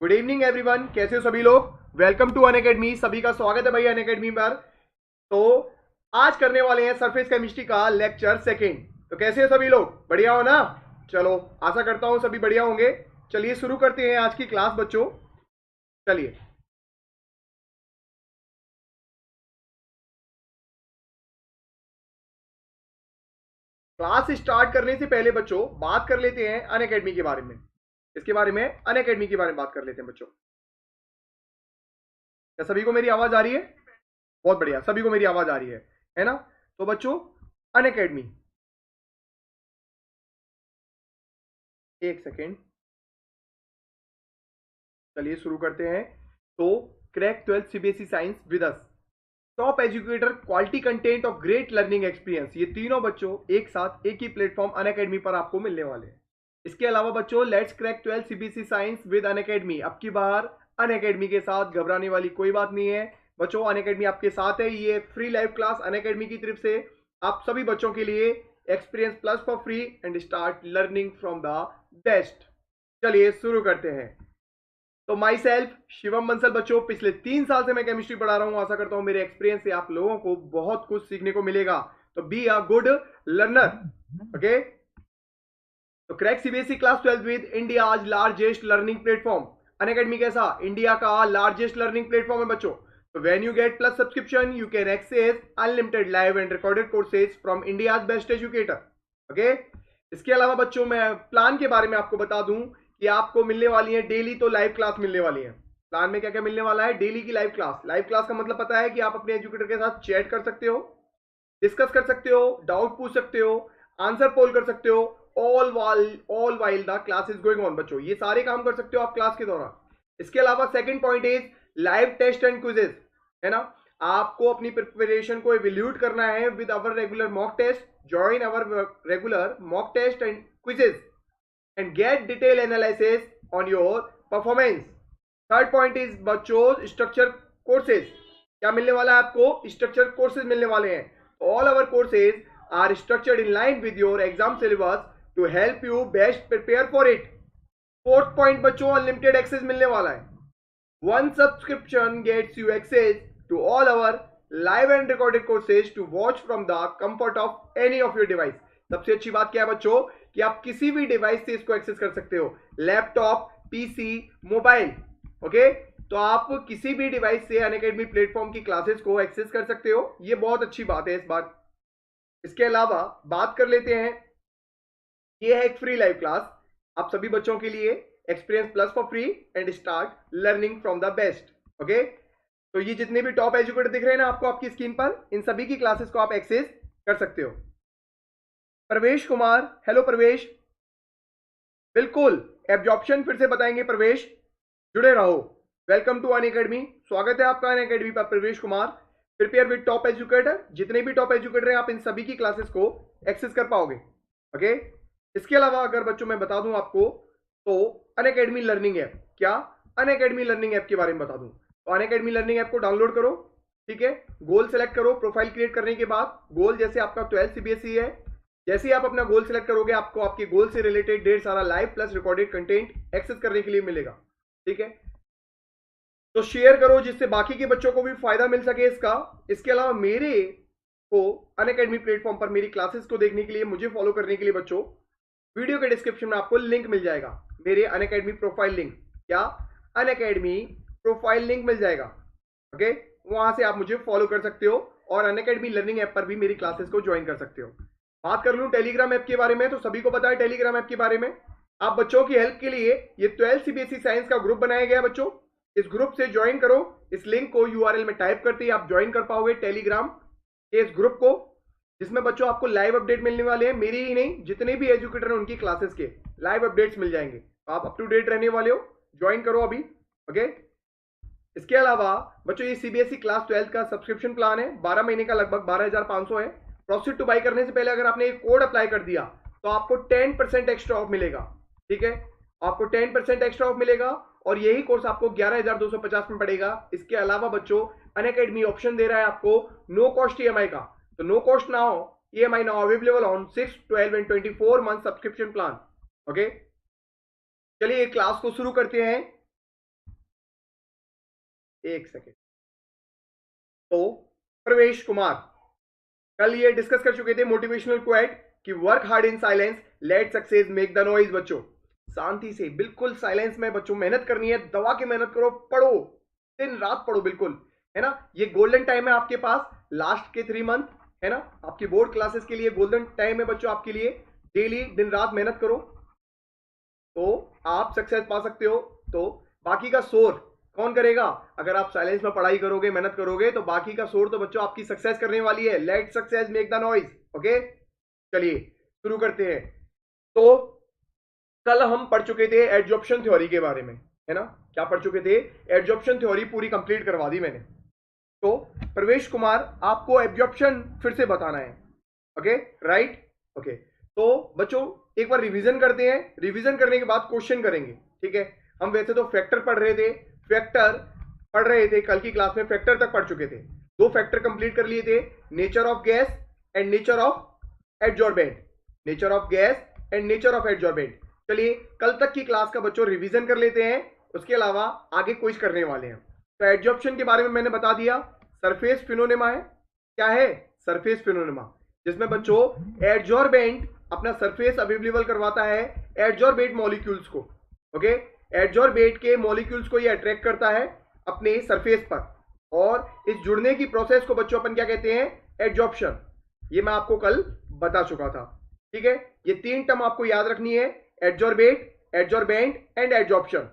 Good evening everyone, कैसे हो सभी लोग। Welcome to Unacademy. सभी का स्वागत है भाई अनअकैडमी पर। तो आज करने वाले हैं सरफेस केमिस्ट्री का लेक्चर सेकेंड। तो कैसे हो सभी लोग, बढ़िया हो ना। चलो, आशा करता हूं सभी बढ़िया होंगे। चलिए शुरू करते हैं आज की क्लास बच्चों। चलिए, क्लास स्टार्ट करने से पहले बच्चों बात कर लेते हैं अनअकैडमी के बारे में। इसके बारे में अनअकैडमी के बारे में बात कर लेते हैं बच्चों। क्या सभी को मेरी आवाज आ रही है? बहुत बढ़िया, सभी को मेरी आवाज आ रही है ना। तो बच्चों, अनअकैडमी, एक सेकेंड, चलिए शुरू करते हैं। तो crack 12th CBSE science with us, top educator, quality content और ग्रेट लर्निंग एक्सपीरियंस, ये तीनों बच्चों एक साथ एक ही प्लेटफॉर्म अनअकैडमी पर आपको मिलने वाले हैं। इसके अलावा बच्चों, let's crack 12th CBSE science with Unacademy, अब की बार अनअकैडमी के साथ घबराने वाली कोई बात नहीं है बच्चों। अनअकैडमी आपके साथ है। ये फ्री लाइव क्लास अनअकैडमी की तरफ से आप सभी बच्चों के लिए, experience plus for free and start learning from the best. चलिए शुरू करते हैं। तो माई सेल्फ शिवम बंसल बच्चों, पिछले 3 साल से मैं केमिस्ट्री पढ़ा रहा हूं। आशा करता हूं मेरे एक्सपीरियंस से आप लोगों को बहुत कुछ सीखने को मिलेगा। तो be a good learner. Okay, तो crack CBSE class 12 with India आज लार्जेस्ट लर्निंग प्लेटफॉर्म। अनअकैडमी कैसा, इंडिया का लार्जेस्ट लर्निंग प्लेटफॉर्म है बच्चों। तो when you get plus subscription you can access unlimited live and recorded courses from India best educator. Okay, इसके अलावा बच्चों मैं प्लान के बारे में आपको बता दूं कि आपको मिलने वाली है डेली तो लाइव क्लास मिलने वाली है। प्लान में क्या क्या मिलने वाला है, डेली की लाइव क्लास। लाइव क्लास का मतलब पता है कि आप अपने एजुकेटर के साथ चैट कर सकते हो, डिस्कस कर सकते हो, डाउट पूछ सकते हो, आंसर पोल कर सकते हो, all while the class is going on. बच्चों ये सारे काम कर सकते हो आप क्लास के दौरान। इसके अलावा second point is live test and quizzes, है ना। आपको अपनी प्रिपरेशन को एवेल्यूट करना है with our regular mock test. Join our regular mock test and quizzes and get detailed analysis on your performance. Third point is बच्चों structure courses. क्या मिलने वाला है आपको, स्ट्रक्चर कोर्सेज मिलने वाले हैं। All our courses are structured in line with your exam syllabus to help you best prepare for it. Fourth point बच्चों, अनलिमिटेड एक्सेस मिलने वाला है। One subscription gets you access to all our live and recorded courses to watch from the comfort of any of your device. सबसे अच्छी बात क्या है बच्चों कि आप किसी भी डिवाइस से इसको एक्सेस कर सकते हो, लैपटॉप, पीसी, मोबाइल। ओके, तो आप किसी भी डिवाइस से अनअकैडमी प्लेटफॉर्म की क्लासेस को एक्सेस कर सकते हो। ये बहुत अच्छी बात है इस बार। इसके अलावा बात कर लेते हैं, ये है एक फ्री लाइव क्लास आप सभी बच्चों के लिए, experience plus for free and start learning from the best. Okay, तो ये जितने भी टॉप एजुकेटर दिख रहे हैं ना आपको आपकी स्क्रीन पर, इन सभी की क्लासेस को आप एक्सेस कर सकते हो। प्रवेश कुमार, हेलो प्रवेश। बिल्कुल, एब्जॉर्प्शन फिर से बताएंगे प्रवेश, जुड़े रहो। वेलकम टू अनअकैडमी, स्वागत है आपका अनअकैडमी पर प्रवेश Kumar. Prepare with top educator, जितने भी टॉप एजुकेटर हैं आप इन सभी की क्लासेस को एक्सेस कर पाओगे। ओके, इसके अलावा अगर बच्चों मैं बता दूं आपको, तो अनअकैडमी लर्निंग ऐप, क्या अनअकैडमी लर्निंग ऐप के बारे में बता दूं, तो अनअकैडमी लर्निंग ऐप को डाउनलोड करो। ठीक है, गोल सेलेक्ट करो। प्रोफाइल क्रिएट करने के बाद गोल, जैसे आपका 12 सीबीएसई है, जैसे ही आप अपना गोल सेलेक्ट करोगे आपको आपके गोल से रिलेटेड ढेर सारा live plus recorded content access करने के लिए मिलेगा। ठीक है, तो शेयर करो जिससे बाकी के बच्चों को भी फायदा मिल सके इसका। इसके अलावा मेरे को अनअकैडमी प्लेटफॉर्म पर मेरी क्लासेस को देखने के लिए, मुझे फॉलो करने के लिए बच्चों, वीडियो के डिस्क्रिप्शन में आपको लिंक मिल जाएगा, मेरे अनअकैडमी प्रोफाइल लिंक। क्या, अनअकैडमी प्रोफाइल लिंक मिल जाएगा। ओके, वहां से आप मुझे फॉलो कर सकते हो और अनअकैडमी लर्निंग ऐप पर भी मेरी क्लासेस को ज्वाइन कर सकते हो। बात कर लूं टेलीग्राम ऐप के बारे में, तो सभी को पता है टेलीग्राम ऐप के बारे में। आप बच्चों की हेल्प के लिए ये 12 सीबीएसई साइंस का ग्रुप बनाया गया बच्चों। इस ग्रुप से ज्वाइन करो। इस लिंक को यूआरएल में टाइप करते ही आप ज्वाइन कर पाओगे टेलीग्राम के इस ग्रुप को, जिसमें बच्चों आपको लाइव अपडेट मिलने वाले हैं। मेरी ही नहीं, जितने भी एजुकेटर हैं उनकी क्लासेस के लाइव अपडेट्स मिल जाएंगे। तो आप अप टू डेट रहने वाले हो, ज्वाइन करो अभी। ओके, इसके अलावा बच्चों ये सीबीएसई क्लास 12 का सब्सक्रिप्शन प्लान है, 12 महीने का, लगभग 12,500 है। प्रोसीड टू बाई करने से पहले अगर आपने एक कोड अप्लाई कर दिया तो आपको 10% एक्स्ट्रा ऑफ मिलेगा। ठीक है, आपको 10% एक्स्ट्रा ऑफ मिलेगा और यही कोर्स आपको 11,250 में पड़ेगा। इसके अलावा बच्चों अनअकैडमी ऑप्शन दे रहा है आपको नो कॉस्ट ईएमआई का। तो no cost now EMI now available on 6, 12 and 24 month subscription plan. Okay, चलिए क्लास को शुरू करते हैं। एक सेकेंड। तो प्रवेश कुमार, कल ये डिस्कस कर चुके थे मोटिवेशनल क्वाइट कि work hard in silence, let success make the noise. बच्चों शांति से, बिल्कुल साइलेंस में बच्चों मेहनत करनी है, दबा के मेहनत करो, पढ़ो, दिन रात पढ़ो, बिल्कुल, है ना। ये गोल्डन टाइम है आपके पास, लास्ट के 3 मंथ, है ना, आपकी बोर्ड क्लासेस के लिए गोल्डन टाइम है बच्चों आपके लिए। डेली दिन रात मेहनत करो तो आप सक्सेस पा सकते हो। तो बाकी का शोर कौन करेगा? अगर आप साइलेंस में पढ़ाई करोगे, मेहनत करोगे, तो बाकी का शोर तो बच्चों आपकी सक्सेस करने वाली है। Let success make the noise. Okay, चलिए शुरू करते हैं। तो कल हम पढ़ चुके थे एडजॉर्प्शन थ्योरी के बारे में, है ना। क्या पढ़ चुके थे? एडजॉर्प्शन थ्योरी पूरी कंप्लीट करवा दी मैंने। तो प्रवेश कुमार, आपको एब्जॉर्प्शन फिर से बताना है। Okay, right, okay. तो बच्चों एक बार रिवीजन करते हैं, रिवीजन करने के बाद क्वेश्चन करेंगे, ठीक है। हम वैसे तो फैक्टर पढ़ रहे थे कल की क्लास में, फैक्टर तक पढ़ चुके थे, 2 फैक्टर कंप्लीट कर लिए थे, nature of gas and nature of adsorbent, nature of gas and nature of adsorbent. चलिए कल तक की क्लास का बच्चों रिवीजन कर लेते हैं, उसके अलावा आगे क्विज करने वाले हैं। तो एडजॉर्प्शन के बारे में मैंने बता दिया, सरफेस फिनोनेमा है। क्या है? सरफेस फिनोनेमा, जिसमें बच्चों एडजॉर्बेंट अपना सरफेस अवेलेबल करवाता है एडजॉर्बेट मॉलिक्यूल्स को। ओके, एडजॉर्बेट के मॉलिक्यूल्स को ये अट्रैक्ट करता है अपने सरफेस पर, और इस जुड़ने की प्रोसेस को बच्चों अपन क्या कहते हैं? एडजॉर्प्शन। ये मैं आपको कल बता चुका था, ठीक है। ये 3 टर्म आपको याद रखनी है, adsorbate, adsorbent and adsorption.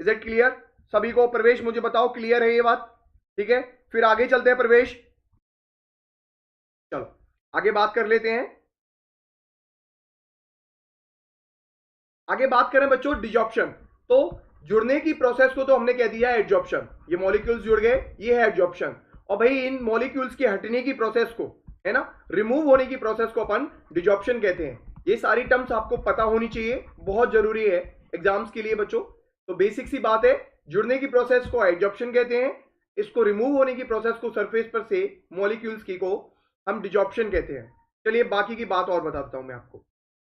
Is it clear सभी को? प्रवेश मुझे बताओ, क्लियर है ये बात? ठीक है, फिर आगे चलते हैं प्रवेश। चलो आगे बात कर लेते हैं। आगे बात करें बच्चों डिजॉर्प्शन। तो जुड़ने की प्रोसेस को तो हमने कह दिया एडजॉर्प्शन, ये मॉलिक्यूल्स जुड़ गए, ये है एडजॉर्प्शन। और भाई इन मॉलिक्यूल्स की हटने की प्रोसेस को, है ना, रिमूव होने की प्रोसेस को अपन डिजॉर्प्शन कहते हैं। ये सारी टर्म्स आपको पता होनी चाहिए, बहुत जरूरी है एग्जाम्स के लिए बच्चों। तो बेसिक सी बात है, जुड़ने की प्रोसेस को एडजॉर्प्शन कहते हैं, इसको रिमूव होने की प्रोसेस को सरफेस पर से मॉलिक्यूल्स की को हम डिजॉर्प्शन कहते हैं। चलिए बाकी की बात और बताता हूं मैं आपको।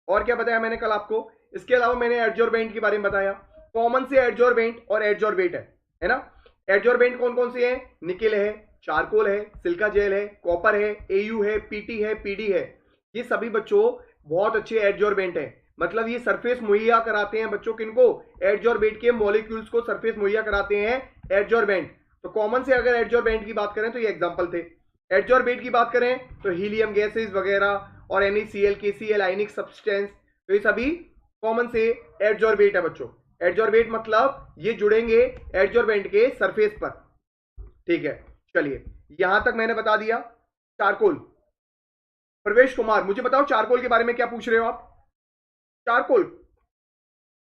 और क्या बताया मैंने कल आपको? इसके अलावा मैंने एडजॉर्बेंट के बारे में बताया, कॉमन से एडजॉर्बेंट और एडजॉर्बेट है ना। एडजॉर्बेंट कौन कौन से हैं? निकेल है, चारकोल है, सिलिका जेल है, कॉपर है, एयू है, पीटी है, पीडी है। ये सभी बच्चों बहुत अच्छे एडजॉर्बेंट हैं। मतलब ये सरफेस मुहैया कराते हैं बच्चों, किनको? एडजॉर्बेट के मॉलिक्यूल्स को सरफेस मुहैया कराते हैं एडजॉर्बेंट। तो कॉमन से अगर एडजॉर्बेंट की बात करें तो ये एग्जांपल थे। एडजॉर्बेट की बात करें तो हीलियम गैसेस वगैरह और NaCl, KCl, आयनिक सब्सटेंस, तो ये सभी कॉमन से एडजॉर्बेट है बच्चों। एडजॉर्बेट मतलब ये जुड़ेंगे एडजॉर्बेंट के सरफेस पर, ठीक है। चलिए यहां तक मैंने बता दिया। चारकोल, प्रवेश कुमार मुझे बताओ चारकोल के बारे में क्या पूछ रहे हो आप? चारकोल,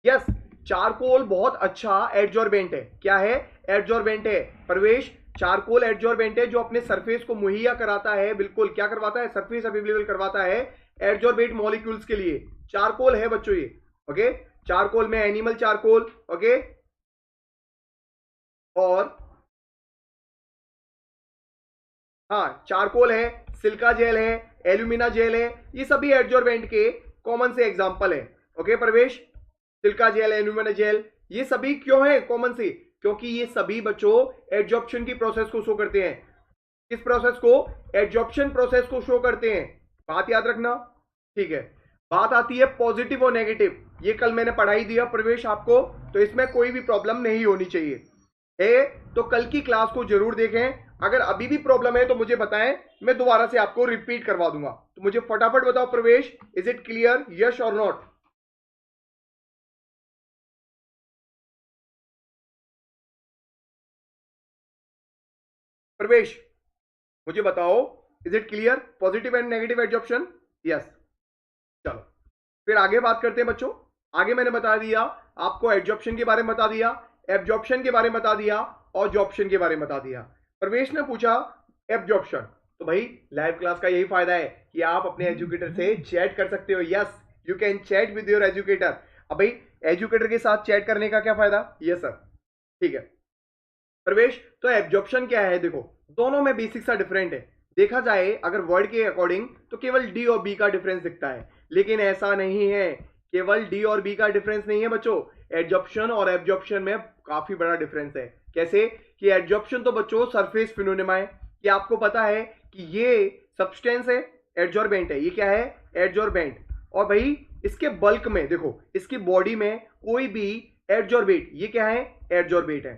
यस, चारकोल बहुत अच्छा एडजॉर्बेंट है। क्या है? एडजॉर्बेंट है प्रवेश। चारकोल एडजॉर्बेंट है जो अपने सरफेस को मुहैया कराता है, बिल्कुल क्या करवाता है? सरफेस अवेलेबल करवाता है एडजॉर्बेट मॉलिक्यूल्स के लिए। चारकोल है बच्चों ये, ओके। चारकोल में एनिमल चारकोल, ओके, और हाँ चारकोल है, सिलिका जेल है, एल्यूमिना जेल है, ये सभी एडजॉर्बेंट के कॉमन से एग्जांपल है। ओके प्रवेश, सिलिका जेल, एल्यूमिना जेल, ये सभी क्यों है कॉमन से? क्योंकि ये सभी बच्चों एडजॉर्प्शन की प्रोसेस को शो करते हैं। किस प्रोसेस को? एडजॉर्प्शन प्रोसेस को शो करते हैं। बात याद रखना, ठीक है। बात आती है पॉजिटिव और नेगेटिव, ये कल मैंने पढ़ाई दिया प्रवेश आपको, तो इसमें कोई भी प्रॉब्लम नहीं होनी चाहिए है। तो कल की क्लास को जरूर देखें। अगर अभी भी प्रॉब्लम है तो मुझे बताएं, मैं दोबारा से आपको रिपीट करवा दूंगा। तो मुझे फटाफट बताओ प्रवेश, इज इट क्लियर, यस और नॉट? प्रवेश मुझे बताओ, is it clear positive and negative adsorption? Yes. चलो फिर आगे बात करते हैं बच्चों। आगे मैंने बता दिया आपको, एडजॉर्प्शन के बारे में बता दिया, एब्जॉर्प्शन के बारे में बता दिया, और जॉर्प्शन के बारे में बता दिया। प्रवेश ने पूछा एब्जॉर्प्शन, तो भाई लाइव क्लास का यही फायदा है कि आप अपने एजुकेटर से चैट कर सकते हो। Yes, you can chat with your educator. अब भाई एजुकेटर के साथ चैट करने का क्या फायदा? यस सर, ठीक है। प्रवेश तो एब्जॉर्प्शन क्या है? देखो दोनों में बेसिक सा डिफरेंट है। देखा जाए अगर वर्ड के अकॉर्डिंग तो केवल डी और बी का डिफरेंस दिखता है, लेकिन ऐसा नहीं है। केवल डी और बी का डिफरेंस नहीं है बच्चों, एडजॉर्प्शन और एब्जॉर्प्शन में काफी बड़ा डिफरेंस है। कैसे कि एडजॉर्प्शन तो बच्चों सरफेस फिनोनिमा है, कि आपको पता है कि ये सब्सटेंस है, एडजॉर्बेंट है, ये क्या है, एडजॉर्बेंट। और भाई इसके बल्क में देखो, इसकी बॉडी में कोई भी एडजॉर्बेट, ये क्या है, एडजॉर्बेट है,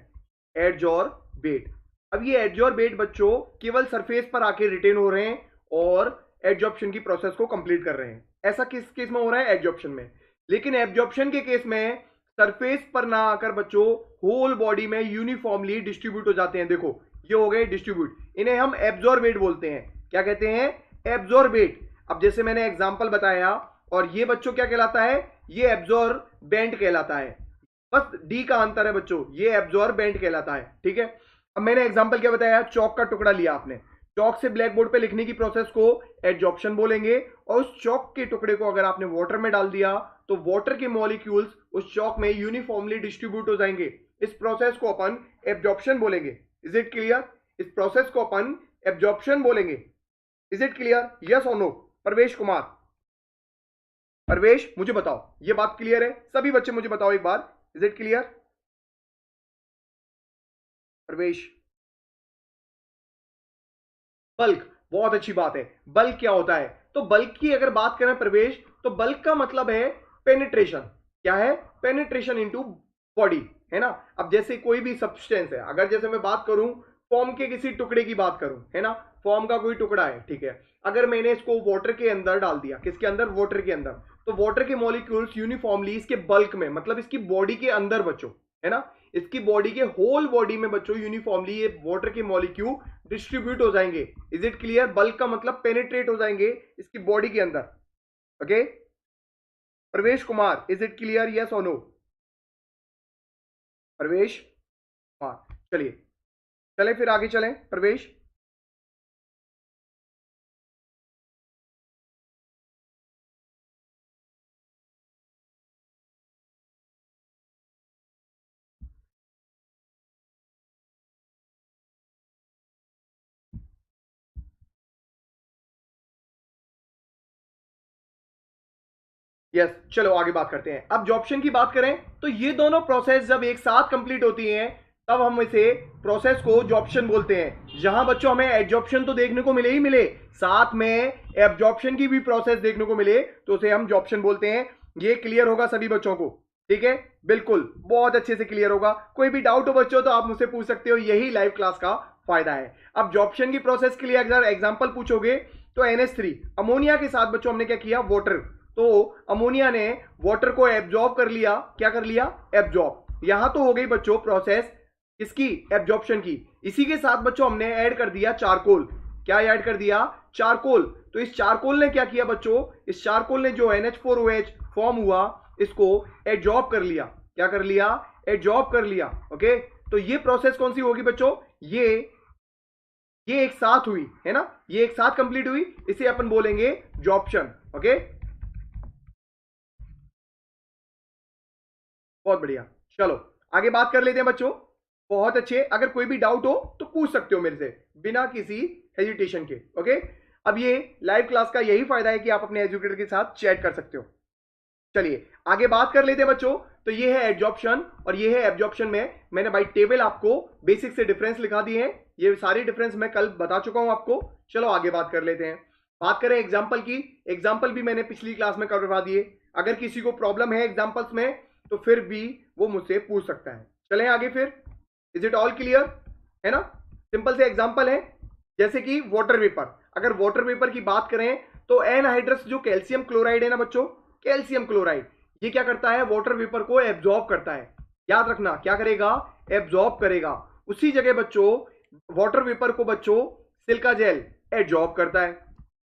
एडजॉर्बेट। अब ये एडजॉर्बेट बच्चों केवल सरफेस पर आके रिटेन हो रहे हैं और एडजॉर्प्शन की प्रोसेस को कंप्लीट कर रहे हैं। ऐसा किस केस में हो रहा है, एडजॉर्प्शन में। लेकिन एब्जॉर्प्शन के केस में सरफेस पर ना आकर बच्चों होल बॉडी में यूनिफॉर्मली डिस्ट्रीब्यूट हो जाते हैं। देखो ये हो गए डिस्ट्रीब्यूट, इन्हें हम एब्जॉर्बेट बोलते हैं। क्या कहते हैं, एब्जॉर्बेट। अब जैसे मैंने एग्जांपल बताया, और ये बच्चों क्या कहलाता है, ये एब्जॉर्बेंट कहलाता है। बस डी का अंतर है बच्चों, ये एब्जॉर्बेंट कहलाता है, ठीक है। अब मैंने एग्जांपल क्या बताया, चौक का टुकड़ा लिया आपने, चौक से ब्लैक बोर्ड पे लिखने की प्रोसेस को एडजॉर्प्शन बोलेंगे। और उस चौक के टुकड़े को अगर आपने वाटर में डाल दिया तो वाटर के मॉलिक्यूल्स उस चौक में यूनिफॉर्मली डिस्ट्रीब्यूट हो जाएंगे। इस प्रोसेस को अपन एब्जॉर्प्शन बोलेंगे। इज इट क्लियर, इस प्रोसेस को अपन एब्जॉर्प्शन बोलेंगे। इज इट क्लियर, यस और नो। परवेश कुमार, परवेश मुझे बताओ ये बात क्लियर है, सभी बच्चे मुझे बताओ एक बार, इज इट क्लियर। परवेश, बल्क, बहुत अच्छी बात है। बल्क क्या होता है, तो बल्क की अगर बात करें प्रवेश, तो बल्क का मतलब है पेनिट्रेशन। क्या है, पेनिट्रेशन इनटू बॉडी, है ना। अब जैसे कोई भी सब्सटेंस है, अगर जैसे मैं बात करूं फॉर्म के किसी टुकड़े की बात करूं, है ना, फॉर्म का कोई टुकड़ा है, ठीक है। अगर मैंने इसको वाटर के अंदर डाल दिया, किसके अंदर, वाटर के अंदर, तो वाटर के मॉलिक्यूल्स यूनिफॉर्मली इसके बल्क में, मतलब इसकी बॉडी के अंदर बच्चों, है ना, इसकी बॉडी के होल बॉडी में बच्चों यूनिफॉर्मली ये वाटर के मॉलिक्यूल डिस्ट्रीब्यूट हो जाएंगे। इज इट क्लियर, बल्क का मतलब पेनिट्रेट हो जाएंगे इसकी बॉडी के अंदर। ओके प्रवेश Kumar, is it clear, yes और नो। प्रवेश कुमार, चलिए चले फिर आगे चलें प्रवेश। यस चलो आगे बात करते हैं। अब जॉब्शन की बात करें तो ये दोनों प्रोसेस जब एक साथ कंप्लीट होती हैं तब हम इसे प्रोसेस को जॉब्शन बोलते हैं। जहां बच्चों हमें एडजॉर्प्शन तो देखने को मिले ही मिले, साथ में एब्जॉर्प्शन की भी प्रोसेस देखने को मिले, तो उसे हम जॉब्शन बोलते हैं। ये क्लियर होगा सभी बच्चों को, ठीक है, बिल्कुल बहुत अच्छे से क्लियर होगा। कोई भी डाउट हो बच्चों तो आप मुझसे पूछ सकते हो, यही लाइव क्लास का फायदा है। अब जॉब्शन की प्रोसेस के लिए अगर एग्जाम्पल पूछोगे तो NH3 अमोनिया के साथ बच्चों हमने क्या किया, वाटर, तो अमोनिया ने वाटर को एब्जॉर्ब कर लिया। क्या कर लिया, एब्जॉर्ब। यहां तो हो गई बच्चों प्रोसेस किसकी, एब्जॉर्प्शन की। इसी के साथ बच्चों हमने ऐड कर दिया चारकोल। क्या ऐड कर दिया, चारकोल। तो इस चारकोल ने क्या किया बच्चों, इस चारकोल ने जो NH4OH फॉर्म हुआ इसको एब्जॉर्ब कर लिया। क्या कर लिया, एब्जॉर्ब कर लिया। ओके, तो ये प्रोसेस कौन सी होगी बच्चों, ये एक साथ हुई, है ना, ये एक साथ कंप्लीट हुई, इसे अपन बोलेंगे जॉब्शन। ओके बहुत बढ़िया, चलो आगे बात कर लेते हैं बच्चों। बहुत अच्छे, अगर कोई भी डाउट हो तो पूछ सकते हो मेरे से बिना किसी हेजिटेशन के। ओके, अब ये लाइव क्लास का यही फायदा है कि आप अपने एजुकेटर के साथ चैट कर सकते हो। चलिए आगे बात कर लेते हैं बच्चों। तो ये है एब्जॉर्प्शन और ये है एब्जॉर्प्शन में मैंने बाई टेबल आपको बेसिक से डिफरेंस लिखा दिए हैं। ये सारी डिफरेंस मैं कल बता चुका हूं आपको। चलो आगे बात कर लेते हैं। बात करें एग्जाम्पल की, एग्जाम्पल भी मैंने पिछली क्लास में करवा दिए। अगर किसी को प्रॉब्लम है एग्जाम्पल्स में तो फिर भी वो मुझसे पूछ सकता है। चलें आगे फिर, इज इट ऑल क्लियर, है ना। सिंपल से एग्जाम्पल है, जैसे कि वाटर वेपर। अगर वाटर वेपर की बात करें तो एनहाइड्रस जो कैल्शियम क्लोराइड है ना बच्चों, कैल्शियम क्लोराइड, ये क्या करता है, वाटर वेपर को एब्जॉर्ब करता है। याद रखना क्या करेगा, एब्जॉर्ब करेगा। उसी जगह बच्चों वाटर वेपर को बच्चों सिल्का जेल एब्जॉर्ब करता है।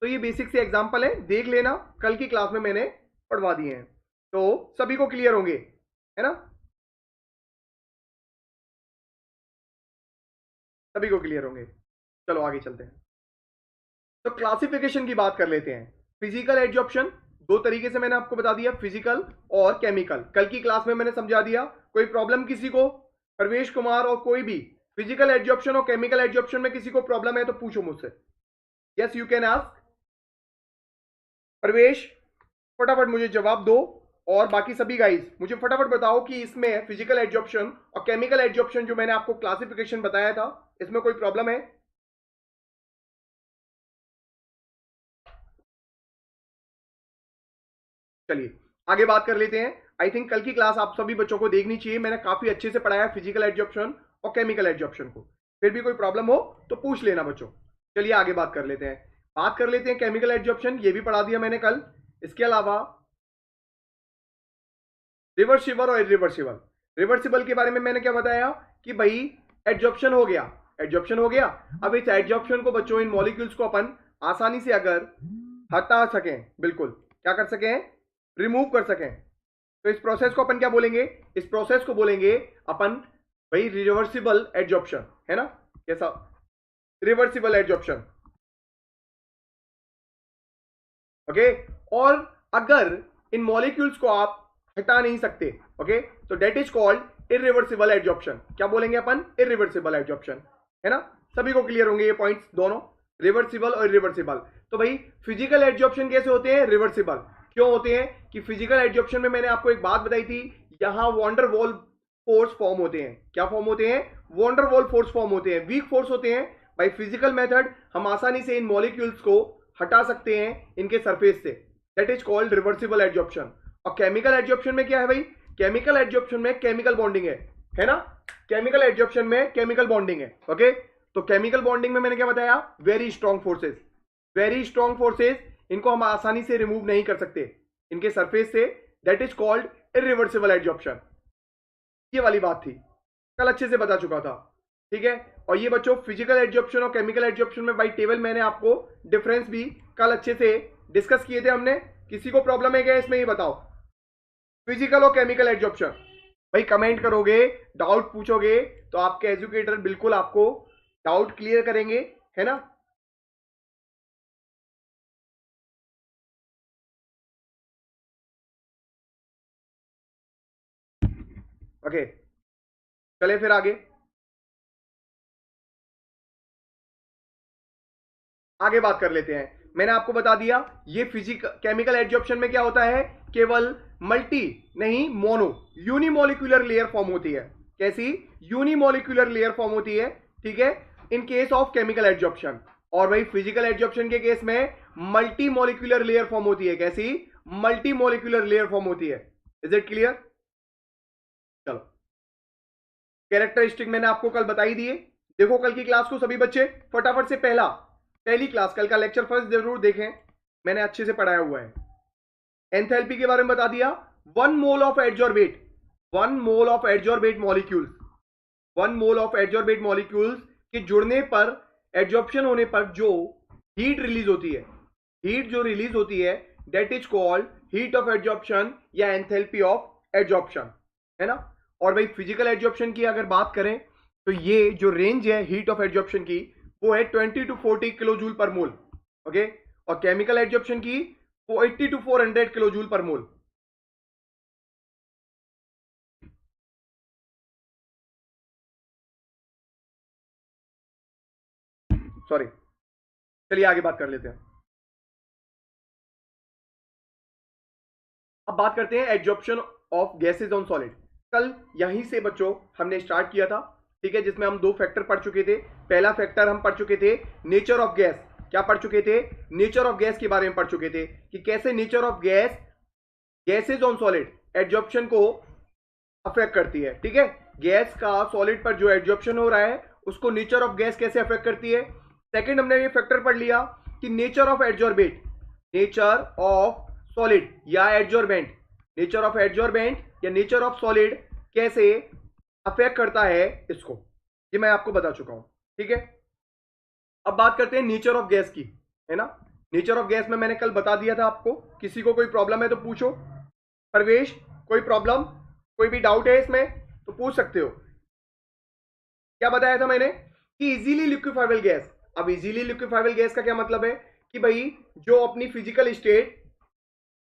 तो ये बेसिक से एग्जांपल है, देख लेना, कल की क्लास में मैंने पढ़वा दिए हैं, तो सभी को क्लियर होंगे, है ना, सभी को क्लियर होंगे। चलो आगे चलते हैं। तो क्लासिफिकेशन की बात कर लेते हैं। फिजिकल एब्जॉर्प्शन दो तरीके से मैंने आपको बता दिया, फिजिकल और केमिकल। कल की क्लास में मैंने समझा दिया। कोई प्रॉब्लम किसी को, प्रवेश कुमार और कोई भी, फिजिकल एब्जॉर्प्शन और केमिकल एब्जॉर्प्शन में किसी को प्रॉब्लम है तो पूछो मुझसे। Yes you can ask. प्रवेश फटाफट मुझे जवाब दो और बाकी सभी गाइस मुझे फटाफट बताओ कि इसमें फिजिकल एड्जॉर्प्शन और केमिकल एड्जॉर्प्शन जो मैंने आपको क्लासिफिकेशन बताया था, इसमें कोई प्रॉब्लम है? चलिए आगे बात कर लेते हैं। आई थिंक कल की क्लास आप सभी बच्चों को देखनी चाहिए, मैंने काफी अच्छे से पढ़ाया फिजिकल एड्जॉर्प्शन और केमिकल एड्जॉर्प्शन को। फिर भी कोई प्रॉब्लम हो तो पूछ लेना बच्चों। चलिए आगे बात कर लेते हैं। बात कर लेते हैं केमिकल एड्जॉर्प्शन, ये भी पढ़ा दिया मैंने कल। इसके अलावा रिवर्सिबल और इरिवर्सिबल। रिवर्सिबल के बारे में मैंने क्या बताया कि भाई एड्जॉर्प्शन हो गया, एड्जॉर्प्शन हो गया। अब इस एड्जॉर्प्शन को बच्चों, इन मॉलिक्यूल्स को अपन आसानी से अगर हटा सकें, बिल्कुल क्या कर सकें, रिमूव कर सकें, तो इस प्रोसेस को अपन क्या बोलेंगे? इस प्रोसेस को बोलेंगे अपन भाई रिवर्सिबल एड्जॉर्प्शन, है ना? कैसा? Reversible adsorption. ओके। और अगर इन मॉलिक्यूल्स को आप हटा नहीं सकते, ओके, तो that is called irreversible adsorption. क्या बोलेंगे अपन? इरिवर्सिबल एड्जॉर्प्शन, है ना? सभी को क्लियर होंगे ये पॉइंट्स दोनों, रिवर्सिबल और इरिवर्सिबल। तो भाई फिजिकल एड्जॉर्प्शन कैसे होते हैं? रिवर्सिबल क्यों होते हैं कि फिजिकल एड्जॉर्प्शन में मैंने आपको एक बात बताई थी, यहां वॉन्डर वॉल फोर्स फॉर्म होते हैं। क्या फॉर्म होते हैं? वॉन्डर वॉल फोर्स फॉर्म होते हैं, वीक फोर्स होते हैं। बाई फिजिकल मेथड हम आसानी से इन मॉलिक्यूल्स को हटा सकते हैं इनके सरफेस से, that is called reversible adsorption. और केमिकल एड्जॉर्प्शन में क्या है भाई? केमिकल एड्जॉर्प्शन में केमिकल बॉन्डिंग है ना? केमिकल एड्जॉर्प्शन में केमिकल बॉन्डिंग है, ओके। तो केमिकल बॉन्डिंग में मैंने क्या बताया? Very strong forces, very strong forces, इनको हम आसानी से रिमूव नहीं कर सकते इनके सरफेस से, that is called irreversible adsorption. ये वाली बात थी, कल अच्छे से बता चुका था, ठीक है। और ये बच्चों फिजिकल एड्जॉर्प्शन और केमिकल एड्जॉर्प्शन में बाई टेबल मैंने आपको डिफरेंस भी कल अच्छे से डिस्कस किए थे हमने। किसी को प्रॉब्लम है क्या इसमें? ये बताओ, फिजिकल और केमिकल एड्जॉर्प्शन। भाई कमेंट करोगे, डाउट पूछोगे तो आपके एजुकेटर बिल्कुल आपको डाउट क्लियर करेंगे, है ना? ओके, चले फिर आगे। आगे बात कर लेते हैं। मैंने आपको बता दिया ये फिजिकल केमिकल एड्जॉर्प्शन में क्या होता है, केवल मल्टी नहीं, मोनो यूनिमोलिकुलर लेयर फॉर्म होती है। कैसी? यूनिमोलिकुलर लेयर फॉर्म होती है, ठीक है, इन केस ऑफ केमिकल एड्जॉर्प्शन। और भाई फिजिकल एड्जॉर्प्शन के केस में मल्टी मोलिकुलर लेयर फॉर्म होती है। कैसी? मल्टी मोलिकुलर लेयर फॉर्म होती है। Is it clear? चलो, कैरेक्टरिस्टिक मैंने आपको कल बताई दिए। देखो कल की क्लास को सभी बच्चे फटाफट से पहली क्लास, कल का लेक्चर फर्स्ट जरूर देखें, मैंने अच्छे से पढ़ाया हुआ है। एंथैल्पी के बारे में बता दिया। 1 mole of adsorbate, 1 mole of adsorbate molecules, 1 mole of adsorbate molecules के जुड़ने पर, एडजॉर्प्शन होने पर जो हीट रिलीज होती है, हीट जो रिलीज होती है, that is called heat of adsorption या एंथैल्पी ऑफ एडजॉर्प्शन, है ना? और भाई फिजिकल एडजॉर्प्शन की अगर बात करें तो ये जो रेंज है हीट ऑफ एडजॉर्प्शन की वो है 20 to 40 किलो जूल पर मोल, ओके। और केमिकल एडजॉर्प्शन की 80 to 400 किलो जूल पर मोल। सॉरी, चलिए आगे बात कर लेते हैं। अब बात करते हैं adsorption of gases on solid. कल यहीं से बच्चों हमने स्टार्ट किया था, ठीक है, जिसमें हम 2 फैक्टर पढ़ चुके थे। पहला फैक्टर हम पढ़ चुके थे नेचर ऑफ गैस। क्या पढ़ चुके थे? नेचर ऑफ गैस के बारे में पढ़ चुके थे कि कैसे nature of gas, gases on solid adsorption को अफेक्ट करती है, ठीक है। गैस का सॉलिड पर जो एडजॉर्प्शन हो रहा है उसको नेचर ऑफ गैस कैसे अफेक्ट करती है। सेकंड हमने ये फैक्टर पढ़ लिया कि nature of adsorbate, nature of solid या एडजॉर्बेंट, नेचर ऑफ एडजॉर्बेंट या नेचर ऑफ सॉलिड कैसे अफेक्ट करता है इसको, ये मैं आपको बता चुका हूं, ठीक है। अब बात करते हैं नेचर ऑफ गैस की, है ना? नेचर ऑफ गैस में मैंने कल बता दिया था आपको। किसी को कोई प्रॉब्लम है तो पूछो। परवेश, कोई प्रॉब्लम, कोई भी डाउट है इसमें तो पूछ सकते हो। क्या बताया था मैंने कि इजीली लिक्विफाइबल गैस। अब इजीली लिक्विफाइबल गैस का क्या मतलब है कि भाई जो अपनी फिजिकल स्टेट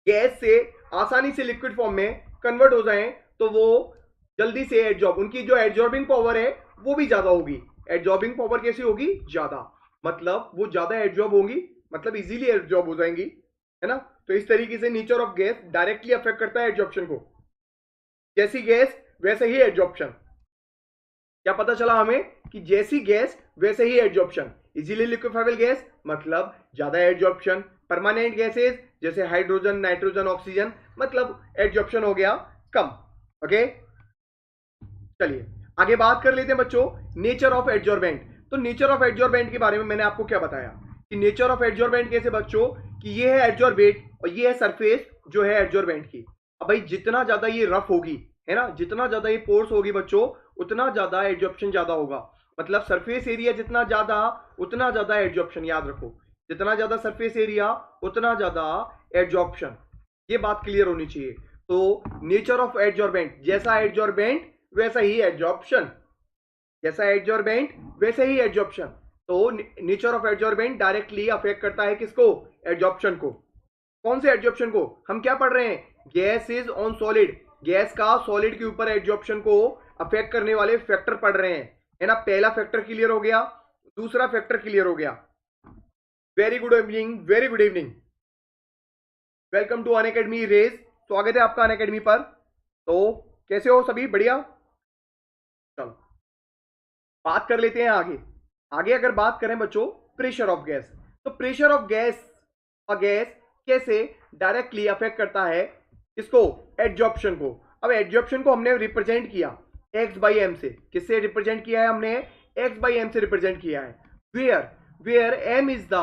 गैस से आसानी से लिक्विड फॉर्म में कन्वर्ट हो जाएं तो वो जल्दी से एडजॉर्ब, उनकी जो एडजॉर्बिंग पावर है वो भी ज्यादा होगी। एडजॉर्बिंग पावर कैसी होगी? ज्यादा, मतलब वो ज्यादा एडजॉर्ब होंगी, मतलब इजीली एडजॉर्ब हो जाएंगी। है ना। तो इस तरीके से nature of gas directly affect करता है एडजॉर्प्शन को। जैसी गैस वैसे ही एडजॉर्प्शन। क्या पता चला हमें कि जैसी गैस वैसे ही एडजॉर्प्शन। इजीली लिक्विफाइबल गैस मतलब ज्यादा एडजॉर्प्शन। परमानेंट गैसेस जैसे हाइड्रोजन, नाइट्रोजन, ऑक्सीजन मतलब एडजॉर्प्शन हो गया कम। ओके, चलिए आगे बात कर लेते हैं बच्चों नेचर ऑफ एडजॉर्बेंट। तो नेचर ऑफ एडजॉर्बेंट के बारे में मैंने आपको क्या बताया कि नेचर ऑफ एडजॉर्बेंट कैसे बच्चों कि ये है एडजॉर्बेंट और ये है सरफेस जो है एडजॉर्बेंट की। अब भाई जितना ज्यादा ये रफ होगी, है ना, जितना ज्यादा ये पोर्स होगी बच्चों उतना ज्यादा एडजॉर्प्शन ज्यादा होगा। मतलब सरफेस एरिया जितना ज्यादा उतना ज्यादा एडजॉर्प्शन, याद रखो जितना ज्यादा सरफेस एरिया उतना ज्यादा एडजॉर्प्शन। ये बात क्लियर होनी चाहिए। तो नेचर ऑफ एडजॉर्बेंट जैसा एडजॉर्बेंट वैसा ही एडजॉर्प्शन, जैसा एडजॉर्बेंट वैसे ही एडजॉर्प्शन। तो nature of adsorbent directly affect करता है किसको, एडजॉर्प्शन को। कौन से एडजॉर्प्शन को, हम क्या पढ़ रहे हैं gas is on solid, gas का सॉलिड के ऊपर एडजॉर्प्शन को अफेक्ट करने वाले फैक्टर पढ़ रहे हैं, है ना। पहला फैक्टर क्लियर हो गया, दूसरा फैक्टर क्लियर हो गया। Very good evening, very good evening, welcome to Unacademy race, स्वागत है आपका अनअकैडमी पर। तो कैसे हो सभी, बढ़िया। चलो बात कर लेते हैं आगे। आगे अगर बात करें बच्चों प्रेशर ऑफ गैस, तो प्रेशर ऑफ गैस और गैस कैसे डायरेक्टली अफेक्ट करता है इसको, एडजॉर्प्शन को। अब एडजॉर्प्शन को हमने रिप्रेजेंट किया एक्स बाई एम से। किससे रिप्रेजेंट किया है हमने, एक्स बाई एम से रिप्रेजेंट किया है। Where where M is the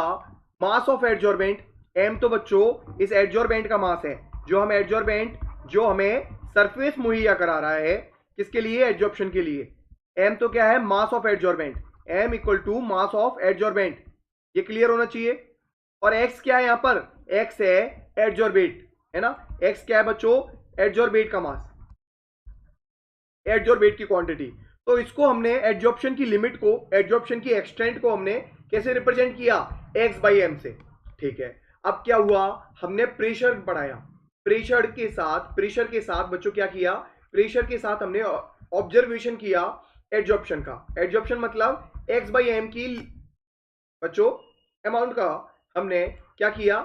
mass of adsorbent, M तो बच्चों इस एडजॉर्बेंट का मास है जो हम एडजॉर्बेंट जो हमें सरफेस मुहैया करा रहा है, किसके लिए, एडजॉर्प्शन के लिए। एम तो क्या है, mass of adsorbent, M equal to mass of adsorbent, ये क्लियर होना चाहिए। और एक्स क्या है यहां पर, एक्स है एडजॉर्बेट, है ना। एक्स क्या है बच्चों, एडजॉर्बेट का मास, एडजॉर्बेट की क्वांटिटी। तो इसको हमने एडजॉर्प्शन की लिमिट को, एडजॉर्प्शन की एक्सटेंट को हमने कैसे रिप्रेजेंट किया, एक्स बाई एम से। ठीक है, अब क्या हुआ, हमने प्रेशर बढ़ाया, प्रेशर के साथ बच्चों क्या किया, प्रेशर के साथ हमने ऑब्जर्वेशन किया एडजॉर्प्शन का। एडजॉर्प्शन मतलब एक्स बाई एम की बच्चों अमाउंट का हमने क्या किया,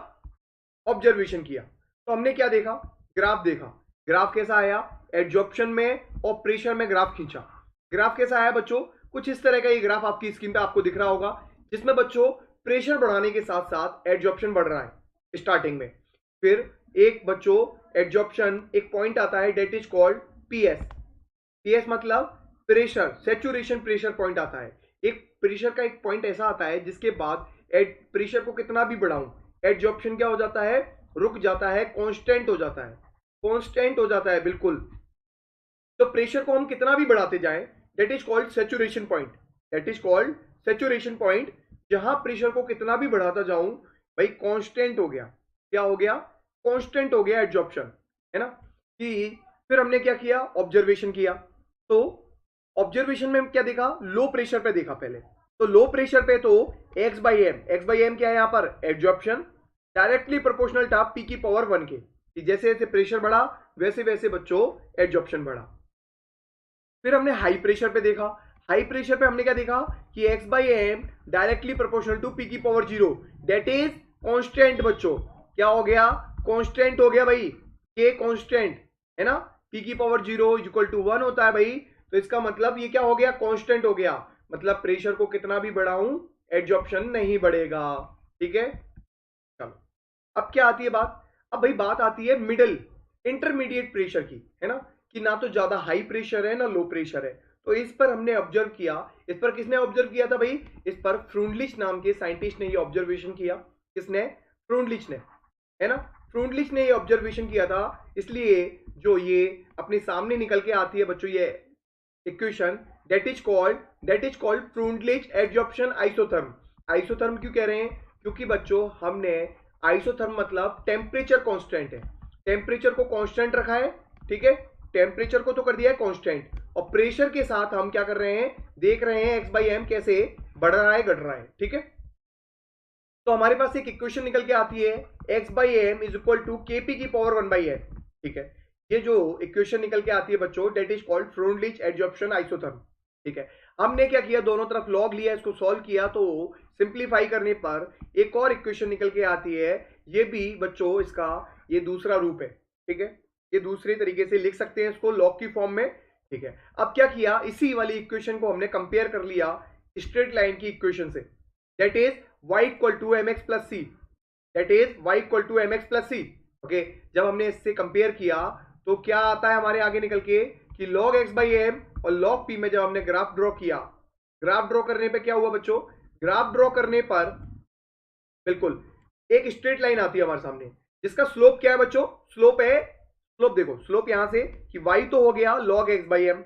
ऑब्जर्वेशन किया। तो हमने क्या देखा, ग्राफ देखा। ग्राफ कैसा आया, एडजॉर्प्शन में और प्रेशर में ग्राफ खींचा। ग्राफ कैसा आया बच्चों, कुछ इस तरह का ये ग्राफ आपकी स्क्रीन पे आपको दिख रहा होगा, जिसमें बच्चों प्रेशर बढ़ाने के साथ साथ एडजॉर्प्शन बढ़ रहा है स्टार्टिंग में। फिर एक बच्चों एडजॉर्प्शन एक पॉइंट आता है that is called PS. PS मतलब प्रेशर सैचुरेशन प्रेशर पॉइंट आता है। एक प्रेशर का एक पॉइंट ऐसा आता है जिसके बाद प्रेशर को कितना भी बढ़ाऊं एडजॉर्प्शन क्या हो जाता है, रुक जाता है, कांस्टेंट हो जाता है, कांस्टेंट हो जाता है बिल्कुल। तो प्रेशर को हम कितना भी बढ़ाते जाएं that is called saturation point, that is called saturation point. जहां प्रेशर को कितना भी बढ़ाता जाऊं भाई कांस्टेंट हो गया, क्या हो गया, कांस्टेंट हो गया एडजॉर्प्शन, है ना। कि फिर हमने क्या किया, ऑब्जर्वेशन किया। तो ऑब्जर्वेशन में क्या देखा, लो प्रेशर पे देखा पहले। तो लो प्रेशर पे तो X by M, X by M क्या है यहां पर, एडजॉर्प्शन, डायरेक्टली प्रोपोर्शनल था पी की पावर 1 के, कि जैसे जैसे प्रेशर बढ़ा वैसे वैसे बच्चों एडजॉर्प्शन बढ़ा। फिर हमने हाई प्रेशर पे देखा। हाई प्रेशर पे हमने क्या देखा कि X by M directly proportional to P की पावर 0, दैट इज कांस्टेंट बच्चों। क्या हो गया, कांस्टेंट हो गया भाई, के कांस्टेंट, है ना। पी की पावर 0 इक्वल टू 1 होता है भाई। तो इसका मतलब ये क्या हो गया, कांस्टेंट हो गया। मतलब प्रेशर को कितना भी बढ़ाऊं एडजॉर्प्शन नहीं बढ़ेगा। ठीक है, चलो अब क्या आती है बात, अब भाई बात आती है मिडिल इंटरमीडिएट प्रेशर की, है ना, कि ना तो ज्यादा हाई प्रेशर है ना लो प्रेशर है। तो इस पर हमने ऑब्जर्व किया, इस पर किसने ऑब्जर्व किया था भाई, इस पर फ्रूनलिच नाम के साइंटिस्ट ने ये ऑब्जर्वेशन किया। किसने, फ्रूनलिच ने, है ना। फ्रूनलिच ने ये ऑब्जर्वेशन किया था, इसलिए जो ये अपने सामने निकल के आती है बच्चों ये equation, that is called Freundlich adsorption isotherm. Isotherm क्यों कह रहे हैं, क्योंकि बच्चों हमने आइसोथर्म मतलब टेम्परेचर कांस्टेंट है, टेम्परेचर को कांस्टेंट रखा है। ठीक है, टेम्परेचर को तो कर दिया है कांस्टेंट, और प्रेशर के साथ हम क्या कर रहे हैं, देख रहे हैं एक्स बाई एम कैसे बढ़ रहा है घट रहा है। ठीक है, तो हमारे पास एक इक्वेशन निकल के आती है X by M is equal to K P की पावर 1 बाई एम। ठीक है, ये जो इक्वेशन निकल के आती है बच्चों that is called Freundlich adsorption isotherm. ठीक है, हमने क्या किया, दोनों तरफ लॉग लिया, इसको सॉल्व किया, तो सिंप्लीफाई करने पर एक और इक्वेशन निकल के आती है ये भी बच्चों इसका ये दूसरा रूप है, ठीक है। ये दूसरे तरीके से लिख सकते हैं इसको लॉग की फॉर्म में, ठीक है। अब क्या किया, इसी वाली इक्वेशन को हमने कंपेयर कर लिया स्ट्रेट लाइन की इक्वेशन से, that is y equal to M X plus C, that is y equal to M X plus C. Okay, जब हमने इससे कंपेयर किया तो क्या आता है हमारे आगे निकल के कि log x बाई एम और log p में जब हमने ग्राफ ड्रॉ किया, ग्राफ ड्रॉ करने पे क्या हुआ बच्चों, ग्राफ ड्रॉ करने पर बिल्कुल एक स्ट्रेट लाइन आती है हमारे सामने जिसका स्लोप क्या है बच्चों, स्लोप है, स्लोप देखो, स्लोप यहां से कि y तो हो गया log x by M,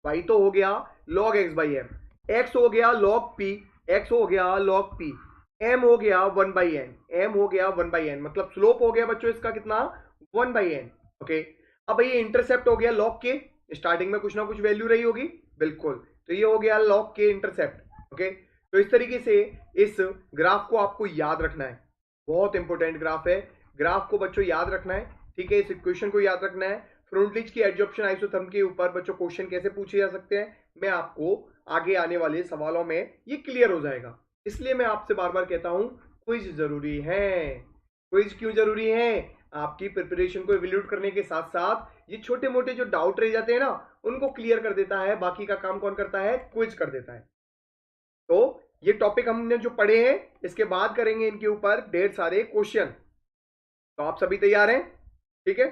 y तो हो गया log x by M, x हो गया log p, x हो गया log p, m हो गया 1 बाई एन, m हो गया 1 बाई एन, मतलब स्लोप हो गया बच्चों इसका कितना 1 बाई एन। ओके, अब ये इंटरसेप्ट हो गया log के, स्टार्टिंग में कुछ ना कुछ वैल्यू रही होगी, बिल्कुल, तो ये हो गया log के इंटरसेप्ट। ओके, तो इस तरीके से इस ग्राफ को आपको याद रखना है, बहुत इंपॉर्टेंट ग्राफ है, ग्राफ को बच्चों याद रखना है, ठीक है। इस इक्वेशन को याद रखना है। फ्रंटलिज की एडजॉर्प्शन आइसोथर्म के ऊपर बच्चों क्वेश्चन कैसे पूछे जा सकते हैं, मैं आपको आगे आने वाले सवालों में ये क्लियर हो जाएगा। इसलिए मैं आपसे बार बार कहता हूं क्विज जरूरी है। क्विज क्यों जरूरी है, आपकी प्रिपरेशन को इवैल्यूएट करने के साथ साथ ये छोटे मोटे जो डाउट रह जाते हैं ना उनको क्लियर कर देता है, बाकी का काम कौन करता है, क्विज कर देता है। तो ये टॉपिक हमने जो पढ़े हैं इसके बाद करेंगे इनके ऊपर ढेर सारे क्वेश्चन, तो आप सभी तैयार हैं, ठीक है।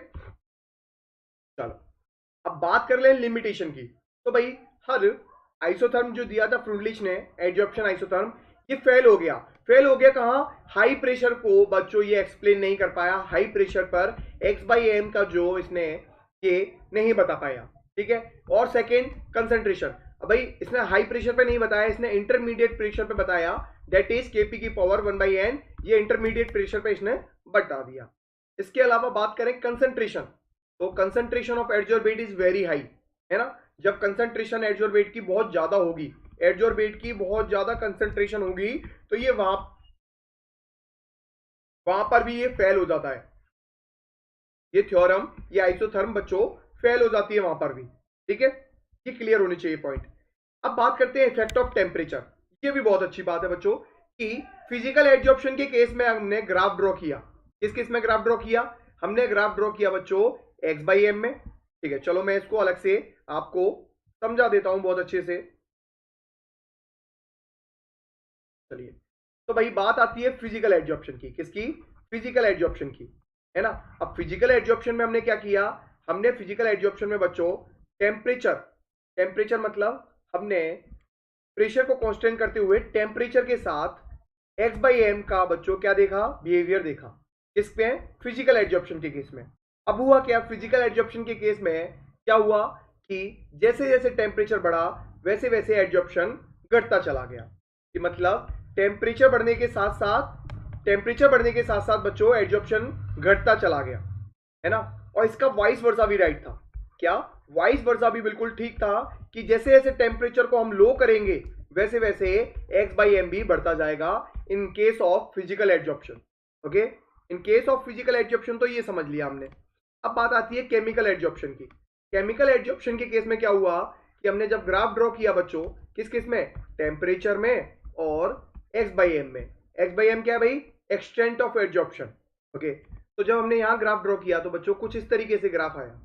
चलो अब बात कर ले लिमिटेशन की। तो भाई हर आइसोथर्म जो दिया था फ्रूडलिच ने, एडजॉर्प्शन आइसोथर्म, ये फेल हो गया। फेल हो गया कहां, हाई प्रेशर को बच्चों ये एक्सप्लेन नहीं कर पाया, हाई प्रेशर पर x बाई एम का जो इसने ये नहीं बता पाया, ठीक है। और सेकेंड कंसंट्रेशन, अब भाई इसने हाई प्रेशर पे नहीं बताया, इसने इंटरमीडिएट प्रेशर पे बताया, दैट इज केपी की पावर 1 बाई एन, ये इंटरमीडिएट प्रेशर पे इसने बता दिया। इसके अलावा बात करें कंसंट्रेशन, तो concentration of adsorbate is very high, है ना। जब कंसंट्रेशन एडजॉर्बेट की बहुत ज्यादा होगी, एडजॉर्बेट की बहुत ज्यादा कंसंट्रेशन होगी, तो ये वहां पर भी ये फेल हो जाता है, ये थ्योरम, ये आइसोथर्म बच्चों फेल हो जाती है वहां पर भी, ठीक है। ये क्लियर होनी चाहिए पॉइंट। अब बात करते हैं इफेक्ट ऑफ टेम्परेचर। ये भी बहुत अच्छी बात है बच्चों कि फिजिकल एडजॉर्प्शन के केस में हमने ग्राफ ड्रॉ किया, किस केस में ग्राफ ड्रॉ किया, हमने ग्राफ ड्रॉ किया बच्चों x बाई एम में, ठीक है। चलो मैं इसको अलग से आपको समझा देता हूं बहुत अच्छे से। चलिए, तो भाई बात आती है फिजिकल एडजॉर्प्शन की, किसकी, फिजिकल एडजॉर्प्शन की, है ना। अब फिजिकल एडजॉर्प्शन में हमने क्या किया, हमने फिजिकल एडजॉर्प्शन में बच्चों टेम्परेचर, टेम्परेचर मतलब हमने प्रेशर को कांस्टेंट करते हुए टेम्परेचर के साथ x बाई एम का बच्चों क्या देखा, बिहेवियर देखा, किस पे, फिजिकल एडजॉर्प्शन के केस में। अब हुआ क्या, फिजिकल एडजॉर्प्शन के केस में क्या हुआ कि जैसे जैसे टेम्परेचर बढ़ा वैसे वैसे एडजॉर्प्शन घटता चला गया, कि मतलब टेम्परेचर बढ़ने के साथ साथ, टेम्परेचर बढ़ने के साथ साथ बच्चों एडजॉर्प्शन घटता चला गया, है ना। और इसका वाइस वर्सा भी राइट था, क्या, वाइस वर्सा भी बिल्कुल ठीक था कि जैसे जैसे टेम्परेचर को हम लो करेंगे वैसे वैसे x बाई एम भी बढ़ता जाएगा इन case of physical adsorption. Okay, in case of physical adsorption तो ये समझ लिया हमने। अब बात आती है केमिकल एडजॉर्प्शन की। केमिकल एडजॉर्प्शन के केस में क्या हुआ कि हमने जब ग्राफ ड्रॉ किया बच्चों, किस केस में, टेम्परेचर में और x बाई एम में। x बाई एम क्या है भाई, एक्सटेंट ऑफ एडजॉर्प्शन। ओके, तो जब हमने यहां ग्राफ ड्रॉ किया तो बच्चों कुछ इस तरीके से ग्राफ आया,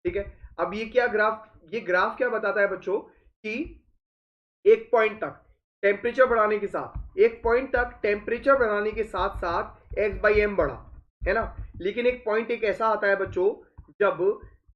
ठीक है। अब ये क्या ग्राफ, ये ग्राफ क्या बताता है बच्चों कि एक पॉइंट तक टेम्परेचर बढ़ाने के साथ, एक पॉइंट तक टेम्परेचर बढ़ाने के साथ साथ x बाई एम बढ़ा, है ना। लेकिन एक पॉइंट एक ऐसा आता है बच्चों जब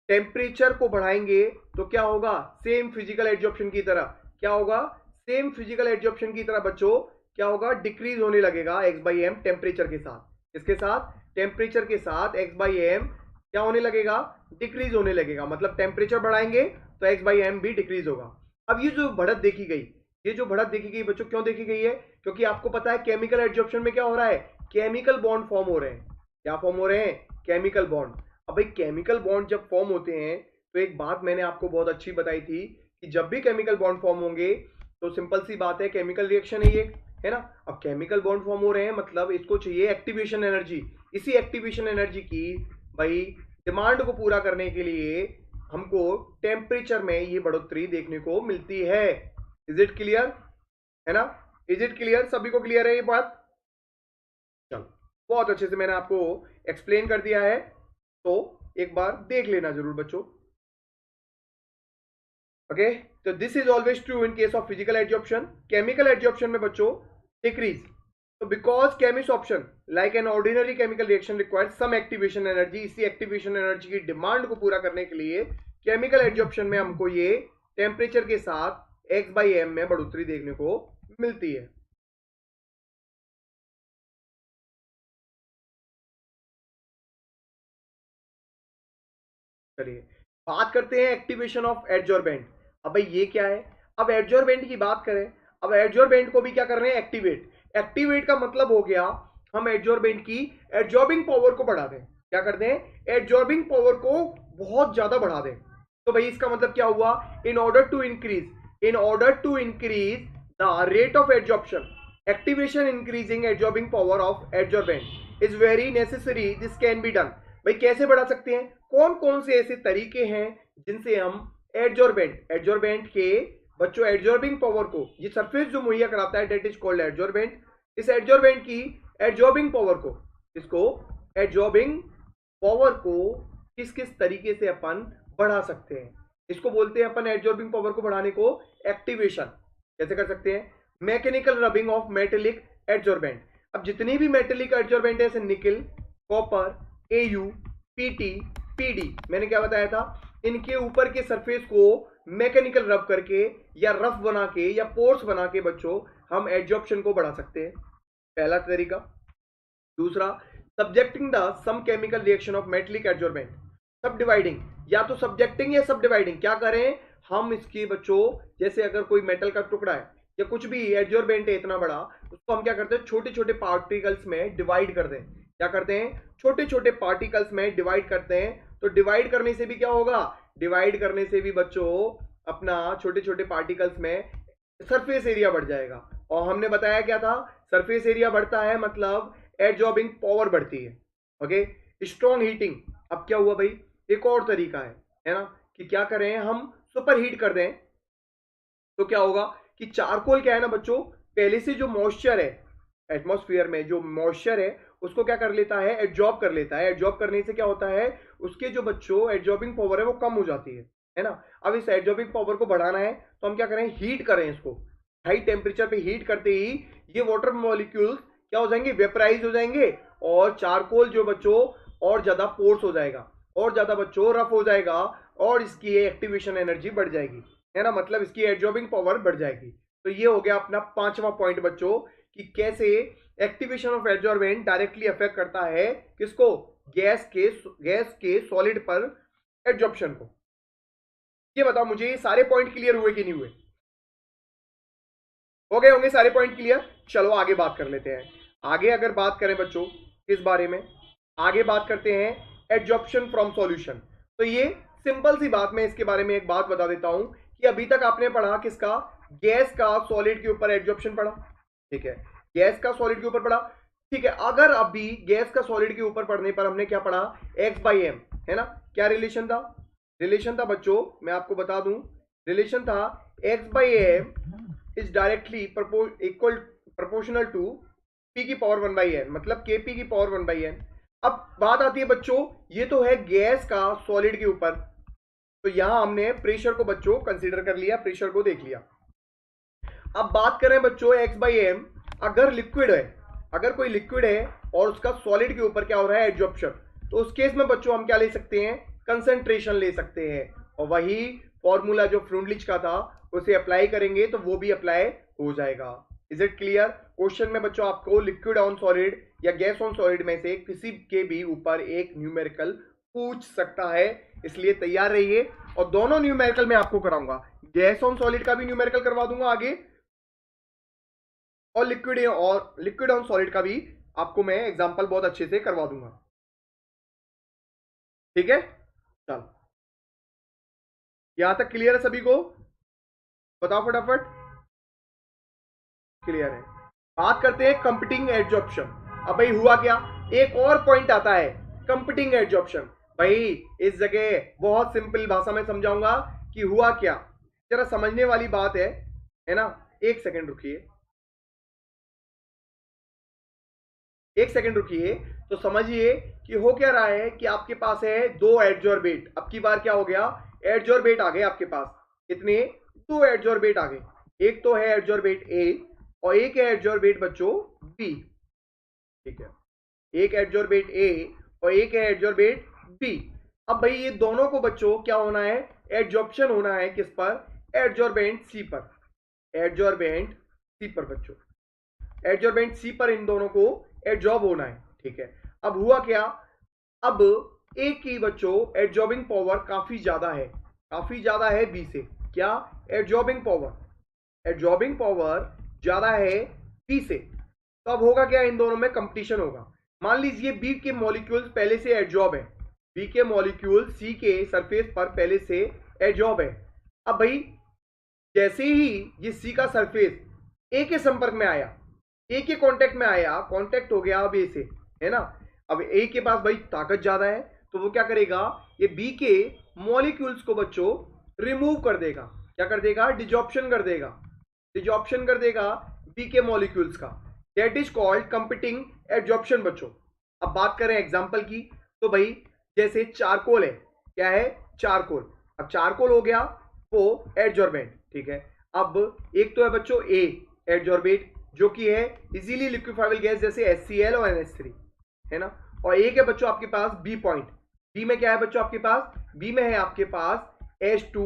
टेम्परेचर को बढ़ाएंगे तो क्या होगा, सेम फिजिकल एडजॉर्प्शन की तरह, क्या होगा, सेम फिजिकल एडजॉर्प्शन की तरह बच्चों क्या होगा, डिक्रीज होने लगेगा x बाई एम टेम्परेचर के साथ। इसके साथ, टेम्परेचर के साथ x बाई एम क्या होने लगेगा, डिक्रीज होने लगेगा, मतलब टेम्परेचर बढ़ाएंगे तो x बाई एम भी डिक्रीज होगा। अब ये जो बढ़त देखी गई, ये जो बढ़त देखी गई बच्चों क्यों देखी गई है, क्योंकि आपको पता है केमिकल एडजॉर्प्शन में क्या हो रहा है, केमिकल बॉन्ड फॉर्म हो रहे हैं। क्या फॉर्म हो रहे हैं, केमिकल बॉन्ड। अब भाई केमिकल बॉन्ड जब फॉर्म होते हैं तो एक बात मैंने आपको बहुत अच्छी बताई थी कि जब भी केमिकल बॉन्ड फॉर्म होंगे तो सिंपल सी बात है, केमिकल रिएक्शन है ये, है ना। अब केमिकल बॉन्ड फॉर्म हो रहे हैं मतलब इसको चाहिए एक्टिवेशन एनर्जी, इसी एक्टिवेशन एनर्जी की भाई डिमांड को पूरा करने के लिए हमको टेम्परेचर में ये बढ़ोतरी देखने को मिलती है। इज इट क्लियर, है ना, इज इट क्लियर, सभी को क्लियर है ये बात। चलो बहुत अच्छे से मैंने आपको एक्सप्लेन कर दिया है, तो एक बार देख लेना जरूर बच्चों। ओके, तो this is always true in case of physical adsorption. Chemical adsorption में बच्चों डिक्रीज, तो because chemisorption like an ordinary chemical reaction required some activation energy, इसी एक्टिवेशन एनर्जी की डिमांड को पूरा करने के लिए केमिकल एडजॉर्प्शन में हमको ये टेम्परेचर के साथ x/m में बढ़ोतरी देखने को मिलती है। चलिए बात करते हैं एक्टिवेशन ऑफ एडजॉर्बेंट। अब भाई ये क्या है, अब एडजॉर्बेंट की बात करें, अब एडजॉर्बेंट को भी क्या कर रहे हैं, एक्टिवेट। एक्टिवेट का मतलब हो गया हम एडजॉर्बेंट की एडजॉर्बिंग पावर को बढ़ा दें। क्या कर दें, एडजॉर्बिंग पावर को बहुत ज्यादा बढ़ा दें। तो भाई इसका मतलब क्या हुआ, in order to increase the rate of adsorption, activation increasing adsorbing power of adsorbent is very necessary, this can be done. भाई कैसे बढ़ा सकते हैं, कौन कौन से ऐसे तरीके हैं जिनसे हम एडजॉर्बेंट के बच्चों एडजॉर्बिंग पावर को, ये सरफेस जो मुहैया कराता है दैट इज कॉल्ड एडजॉर्बेंट, इस एडजॉर्बेंट की एडजॉर्बिंग पावर को, इसको एडजॉर्बिंग पावर को किस किस तरीके से अपन बढ़ा सकते हैं, इसको बोलते हैं अपन एडजॉर्बिंग पावर को बढ़ाने को एक्टिवेशन। कैसे कर सकते हैं, mechanical rubbing of metallic adsorbent. अब जितनी भी मेटेलिक एडजॉर्बेंट है, जैसे निकल, कॉपर, AU, PT, PD, मैंने क्या बताया था, इनके ऊपर के सरफेस को मैकेनिकल रब करके या रफ बना के या पोर्स बना के बच्चों हम एडजॉर्प्शन को बढ़ा सकते हैं, पहला तरीका। दूसरा, subjecting the some chemical reaction of metallic adsorbent, subdividing, या तो सब्जेक्टिंग या सब डिवाइडिंग। क्या करें हम इसकी बच्चों, जैसे अगर कोई मेटल का टुकड़ा है या कुछ भी एडजॉर्बेंट है इतना बड़ा, उसको हम क्या करते हैं, छोटे छोटे पार्टिकल्स में डिवाइड कर दें। क्या करते हैं, छोटे छोटे पार्टिकल्स में डिवाइड करते हैं। तो डिवाइड करने से भी क्या होगा, डिवाइड करने से भी बच्चों अपना छोटे छोटे पार्टिकल्स में सरफेस एरिया बढ़ जाएगा। और हमने बताया क्या था, सरफेस एरिया बढ़ता है मतलब एडजॉर्बिंग पावर बढ़ती है। Okay, strong heating. अब क्या हुआ भाई, एक और तरीका है ना, कि क्या करें हम सुपर हीट कर दें। तो क्या होगा कि चारकोल क्या है ना बच्चों, पहले से जो मॉइस्चर है एटमॉस्फेयर में, जो मॉइस्चर है उसको क्या कर लेता है, एडजॉर्ब कर लेता है। एडजॉर्ब करने से क्या होता है, उसके जो बच्चों एडजॉर्बिंग पावर है वो कम हो जाती है ना। अब इस एडजॉर्बिंग पावर को बढ़ाना है तो हम क्या करें, हीट करें इसको। हाई टेम्परेचर पे हीट करते ही ये वाटर मॉलिक्यूल्स क्या हो जाएंगे, वेपराइज हो जाएंगे, और चारकोल जो बच्चों और ज्यादा पोर्स हो जाएगा, और ज्यादा बच्चों रफ हो जाएगा, और इसकी एक्टिवेशन एनर्जी बढ़ जाएगी, है ना, मतलब इसकी एडजॉर्बिंग पावर बढ़ जाएगी। तो ये हो गया अपना पांचवा पॉइंट बच्चों, कि कैसे activation of adsorbent directly affect करता है किसको, गैस के सॉलिड पर एडजॉर्प्शन को। ये बताओ मुझे, ये सारे पॉइंट क्लियर हुए कि नहीं हुए, हो गए होंगे सारे पॉइंट क्लियर। चलो आगे बात कर लेते हैं। आगे अगर बात करें बच्चों किस बारे में, आगे बात करते हैं एडजॉर्प्शन फ्रॉम सॉल्यूशन। तो ये सिंपल सी बात, मैं इसके बारे में एक बात बता देता हूं कि अभी तक आपने पढ़ा किसका, गैस का सॉलिड के ऊपर एडजॉर्प्शन पढ़ा, ठीक है, गैस का सॉलिड के ऊपर पढ़ा, ठीक है। अगर अभी गैस का सॉलिड के ऊपर पढ़ने पर हमने क्या पढ़ा, x/m, है ना, क्या रिलेशन था, रिलेशन था बच्चों, मैं आपको बता दूं, रिलेशन था x/m is directly equal proportional to p की पावर 1/n, मतलब kp की पावर 1/n। अब बात आती है बच्चों, ये तो है गैस का सॉलिड के ऊपर, तो यहां हमने प्रेशर को बच्चों कंसीडर कर लिया, प्रेशर को देख लिया। अब बात करें बच्चों x/m, अगर लिक्विड है, अगर कोई लिक्विड है और उसका सॉलिड के ऊपर क्या हो रहा है, एडजॉर्प्शन, तो उस केस में बच्चों हम क्या ले सकते हैं, कंसंट्रेशन ले सकते हैं, और वही फॉर्मूला जो फ्रूंडलिच का था उसे अप्लाई करेंगे तो वो भी अप्लाई हो जाएगा। Is it clear. क्वेश्चन में बच्चों आपको लिक्विड ऑन सॉलिड या गैस ऑन सॉलिड में से किसी के भी ऊपर एक न्यूमेरिकल पूछ सकता है, इसलिए तैयार रहिए। और दोनों न्यूमेरिकल मैं आपको कराऊंगा, गैस ऑन सॉलिड का भी न्यूमेरिकल करवा दूंगा आगे, और लिक्विड ऑन सॉलिड का भी आपको मैं एग्जांपल बहुत अच्छे से करवा दूंगा, ठीक है। चलो यहां तक क्लियर है सभी को, बताओ फटाफट, क्लियर है। बात करते हैं कंपीटिंग एडजॉर्प्शन। अब भाई हुआ क्या, एक और पॉइंट आता है कंपीटिंग एडजॉर्प्शन। भाई इस जगह बहुत सिंपल भाषा में समझाऊंगा कि हुआ क्या, जरा समझने वाली बात है ना। एक सेकंड रुकिए, एक सेकंड रुकिए। तो समझिए कि हो क्या रहा है कि आपके पास है दो एडजॉर्बेट। अब की बार क्या हो गया, एडजॉर्बेट आ गए आपके पास। कितने, दो एडजॉर्बेट आ गए। एक तो है एडजॉर्बेट ए और एक है एडजॉर्बेट बच्चों बी। ठीक है, एक एडजॉर्बेट ए और एक है एडजॉर्बेट बी। अब भाई ये दोनों को बच्चों क्या होना है, एडजॉर्प्शन होना है किस पर, एडजॉर्बेंट सी पर। एडजॉर्बेंट सी पर बच्चों, एडजॉर्बेंट सी पर इन दोनों को एडजॉर्ब होना है। ठीक है, अब हुआ क्या, अब ए की बच्चों एडजॉर्बिंग पावर काफी ज्यादा है, काफी ज्यादा है बी से। क्या, एडजॉर्बिंग पावर, एडजॉर्बिंग पावर ज्यादा है बी से। तो अब होगा क्या, इन दोनों में कंपटीशन होगा। मान लीजिए बी के मॉलिक्यूल्स पहले से एडजॉर्ब है, बी के मॉलिक्यूल सी के सरफेस पर पहले से एडजॉर्ब है। अब भाई जैसे ही ये सी का सरफेस ए के संपर्क में आया, ए के कांटेक्ट में आया, कांटेक्ट हो गया अब ए से, है ना। अब ए के पास भाई ताकत ज्यादा है, तो वो क्या करेगा, ये बी के मॉलिक्यूल्स को बच्चों रिमूव कर देगा। क्या कर देगा, डिजॉर्प्शन कर देगा, डिजॉर्प्शन कर देगा बी के मॉलिक्यूल्स का। That is called competing adsorption बच्चों। अब बात करें एग्जांपल की, तो भाई जैसे चारकोल है, क्या है, चारकोल। अब चारकोल हो गया वो एडजॉर्बेंट। ठीक है, अब एक तो है बच्चों ए एडजॉर्बेट, जो कि है इजीली लिक्विफाइबल गैस जैसे HCl और NH3, है ना। और एक है बच्चों आपके पास बी पॉइंट। बी में क्या है बच्चों आपके पास, बी में है आपके पास H2,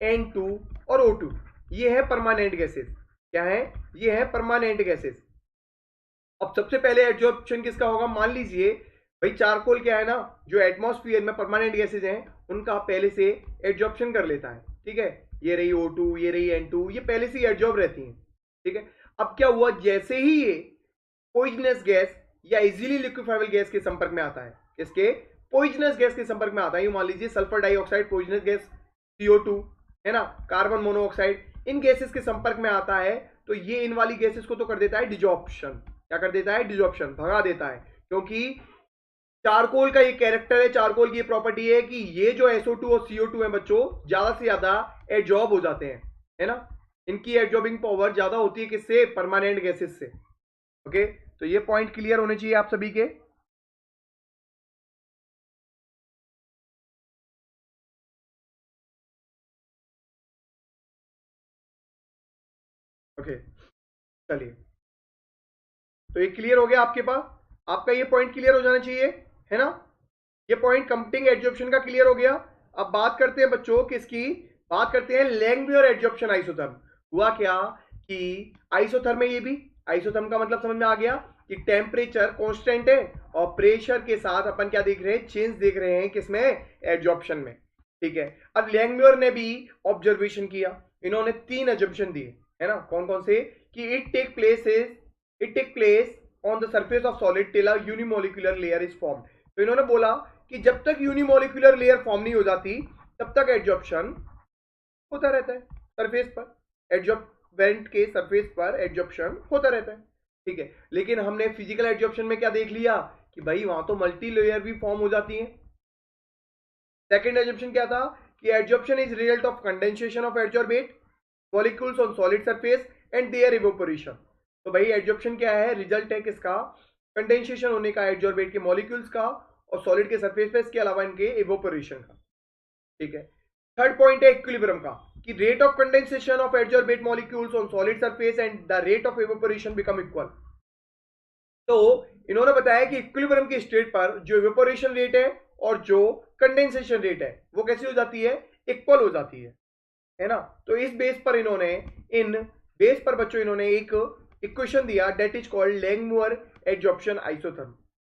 N2 और O2। ये है परमानेंट गैसेस। क्या है, ये है परमानेंट गैसेस। अब सबसे पहले एडजॉर्प्शन किसका होगा, मान लीजिए भाई चारकोल क्या है ना, जो एटमॉस्फेयर में परमानेंट गैसेज हैं उनका पहले से एडजॉर्प्शन कर लेता है। ठीक है, ये रही O2, ये रही N2, ये पहले से एडजॉर्ब रहती हैं। ठीक है, अब क्या हुआ, जैसे ही ये पॉइजनस गैस या इजीली लिक्विफाइबल गैस के संपर्क में आता है, किसके, पॉइजनस गैस के संपर्क में आता है। मान लीजिए sulphur dioxide poisonous gas, CO2, है ना, कार्बन मोनोऑक्साइड, इन गैसेस के संपर्क में आता है, तो ये इन वाली गैसेस को तो कर देता है डिजॉर्प्शन। क्या कर देता है, डिजॉर्प्शन, भगा देता है। क्योंकि चारकोल का ये कैरेक्टर है, चारकोल की ये प्रॉपर्टी है कि ये जो SO2 और CO2 है बच्चों, ज्यादा से ज्यादा एडजॉर्ब हो जाते हैं, है ना। इनकी एडजॉर्बिंग पावर ज्यादा होती है किससे, परमानेंट गैसेस से। ओके, तो ये पॉइंट क्लियर होने चाहिए आप सभी के। ओके, चलिए, तो ये क्लियर हो गया आपके पास, आपका ये पॉइंट क्लियर हो जाना चाहिए, है ना। ये पॉइंट कंपटिंग एडजॉर्प्शन का क्लियर हो गया। अब बात करते हैं बच्चों किसकी, बात करते हैं लैंगम्यूर एडजॉर्प्शन आइसोथर्म। हुआ क्या कि आइसोथर्म में, ये भी आइसोथर्म का मतलब समझ में आ गया कि टेम्परेचर कांस्टेंट है और प्रेशर के साथ अपन क्या देख रहे हैं, चेंज देख रहे हैं किसमें, एडजॉर्प्शन में। ठीक है, अब लैंगम्यूर ने भी ऑब्जर्वेशन किया, इन्होंने 3 एजम्पशन दिए, है ना। कौन कौन से, कि it take place on the surface of solid till a unimolecular layer is formed. तो इन्होंने बोला कि जब तक यूनिमोलिकुलर लेयर फॉर्म नहीं हो जाती तब तक एडजॉर्प्शन होता रहता है सरफेस पर, एडजॉर्बेंट के सरफेस पर एडजॉर्प्शन होता रहता है। ठीक है, लेकिन हमने फिजिकल एडजॉर्प्शन में क्या देख लिया कि भाई वहां तो मल्टी लेयर भी फॉर्म हो जाती है। सेकंड एजम्पशन क्या था कि adsorption is result of condensation of adsorbate molecules on solid surface and their evaporation. तो भाई एडजॉर्प्शन क्या है, रिजल्ट है किसका, कंडेंसेशन होने का एडजॉर्बेट के मॉलिक्यूल्स का और सॉलिड के सरफेस पे, इसके अलावा इनके इवेपोरेशन का। ठीक है, थर्ड पॉइंट है इक्विलिब्रियम का, कि rate of condensation of adsorbate molecules on solid surface and the rate of evaporation become equal. तो इन्होंने बताया कि इक्विलिब्रियम की स्टेट पर जो इवेपोरेशन रेट है और जो कंडेंसेशन रेट है वो कैसी हो जाती है, इक्वल हो जाती है ना। तो इस बेस पर इन्होंने, इन बेस पर बच्चों इन्होंने एक इक्वेशन दिया, that is called Langmuir adsorption isotherm.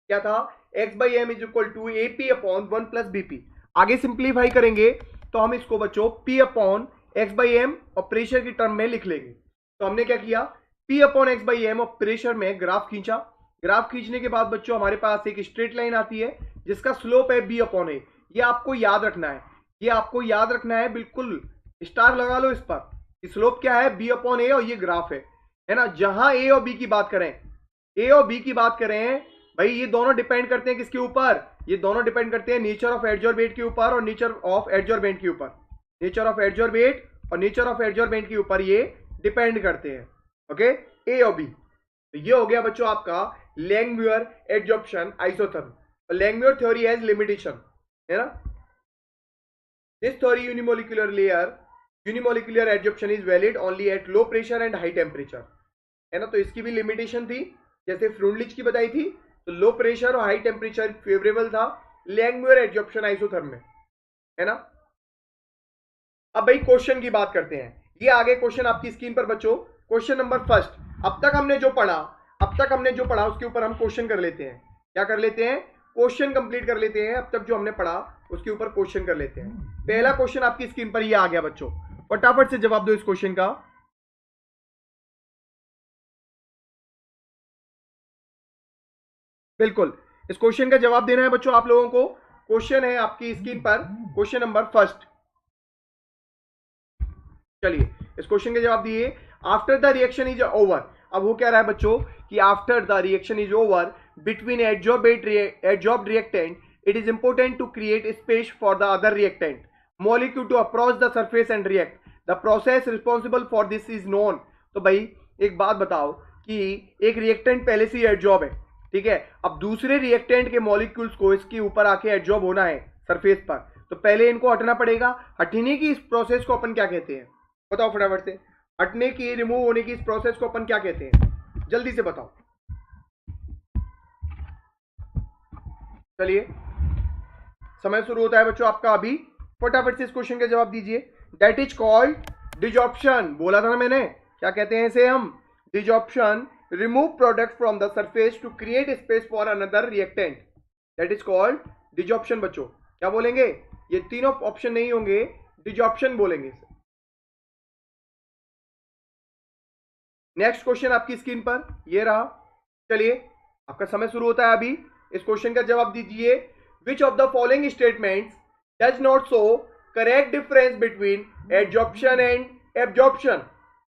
क्या था, x/m is equal to AP upon 1 plus BP। आगे सिंप्लीफाई करेंगे तो हम इसको बच्चों P अपॉन x/m और प्रेशर की टर्म में लिख लेंगे। तो हमने क्या किया, P अपॉन x/m और प्रेशर में ग्राफ खींचा। ग्राफ खींचने के बाद बच्चों हमारे पास एक स्ट्रेट लाइन आती है जिसका स्लोप है B अपॉन A। ये आपको याद रखना है, ये आपको याद रखना है, बिल्कुल स्टार लगा लो इस पर। स्लोप क्या है, B अपॉन A और ये ग्राफ है ना। जहां A और B की बात करें, A और B की बात करें भाई, ये दोनों डिपेंड करते हैं किसके ऊपर, ये दोनों डिपेंड करते हैं नेचर ऑफ एडजॉर्बेट के ऊपर और नेचर ऑफ एडजॉर्बेंट के ऊपर। नेचर ऑफ एडजॉर्बेट और नेचर ऑफ एडजॉर्बेंट के ऊपर ये डिपेंड करते हैं। ओके, ए और बी। तो ये हो गया बच्चों आपका Langmuir adsorption isotherm. Langmuir theory has limitation, है ना। This theory unimolecular adsorption is valid only at low pressure and high temperature, है ना। तो इसकी भी लिमिटेशन थी, जैसे फ्रूनलिच की बताई थी, तो लो प्रेशर और हाई टेम्परेचर फेवरेबल था लैंगम्यूर एडजॉर्प्शन आइसोथर्म में, है ना। अब भाई क्वेश्चन की बात करते हैं। ये आगे क्वेश्चन आपकी स्क्रीन पर बच्चों, क्वेश्चन नंबर फर्स्ट। अब तक हमने जो पढ़ा उसके ऊपर हम क्वेश्चन कर लेते हैं। क्या कर लेते हैं? क्वेश्चन कंप्लीट कर लेते हैं। अब तक जो हमने पढ़ा उसके ऊपर क्वेश्चन कर लेते हैं। पहला क्वेश्चन आपकी स्क्रीन पर ये आ गया बच्चों, फटाफट से जवाब दो इस क्वेश्चन का। बिल्कुल, इस क्वेश्चन का जवाब देना है बच्चों आप लोगों को। क्वेश्चन है आपकी स्क्रीन पर, क्वेश्चन नंबर फर्स्ट। चलिए इस क्वेश्चन के जवाब दिए। After the reaction is over, अब वो कह रहा है बच्चों कि after the reaction is over between adsorbed reactant, it is important to create space for the other reactant molecule to approach the surface and react. The process responsible for this is known. तो भाई एक बात बताओ कि एक reactant पहले से ही adsorb है, ठीक है। अब दूसरे रिएक्टेंट के मॉलिक्यूल्स को इसके ऊपर आके एडजॉर्ब होना है सरफेस पर, तो पहले इनको हटना पड़ेगा। हटने की इस प्रोसेस को अपन क्या कहते हैं? बताओ फटाफट से। हटने की, रिमूव होने की इस प्रोसेस को अपन क्या कहते हैं? जल्दी से बताओ। चलिए समय शुरू होता है बच्चों आपका अभी। फटाफट से इस क्वेश्चन का जवाब दीजिए। That is called desorption. बोला था ना मैंने, क्या कहते हैं इसे हम? Desorption. Remove product from the surface to create space for another reactant, that is called desorption. बच्चों क्या बोलेंगे? ये तीनों ऑप्शन नहीं होंगे, डिजॉर्प्शन बोलेंगे इसे। नेक्स्ट क्वेश्चन आपकी स्क्रीन पर ये रहा। चलिए आपका समय शुरू होता है अभी। इस क्वेश्चन का जवाब दीजिए। विच of the following statements does not show correct difference between adsorption and absorption?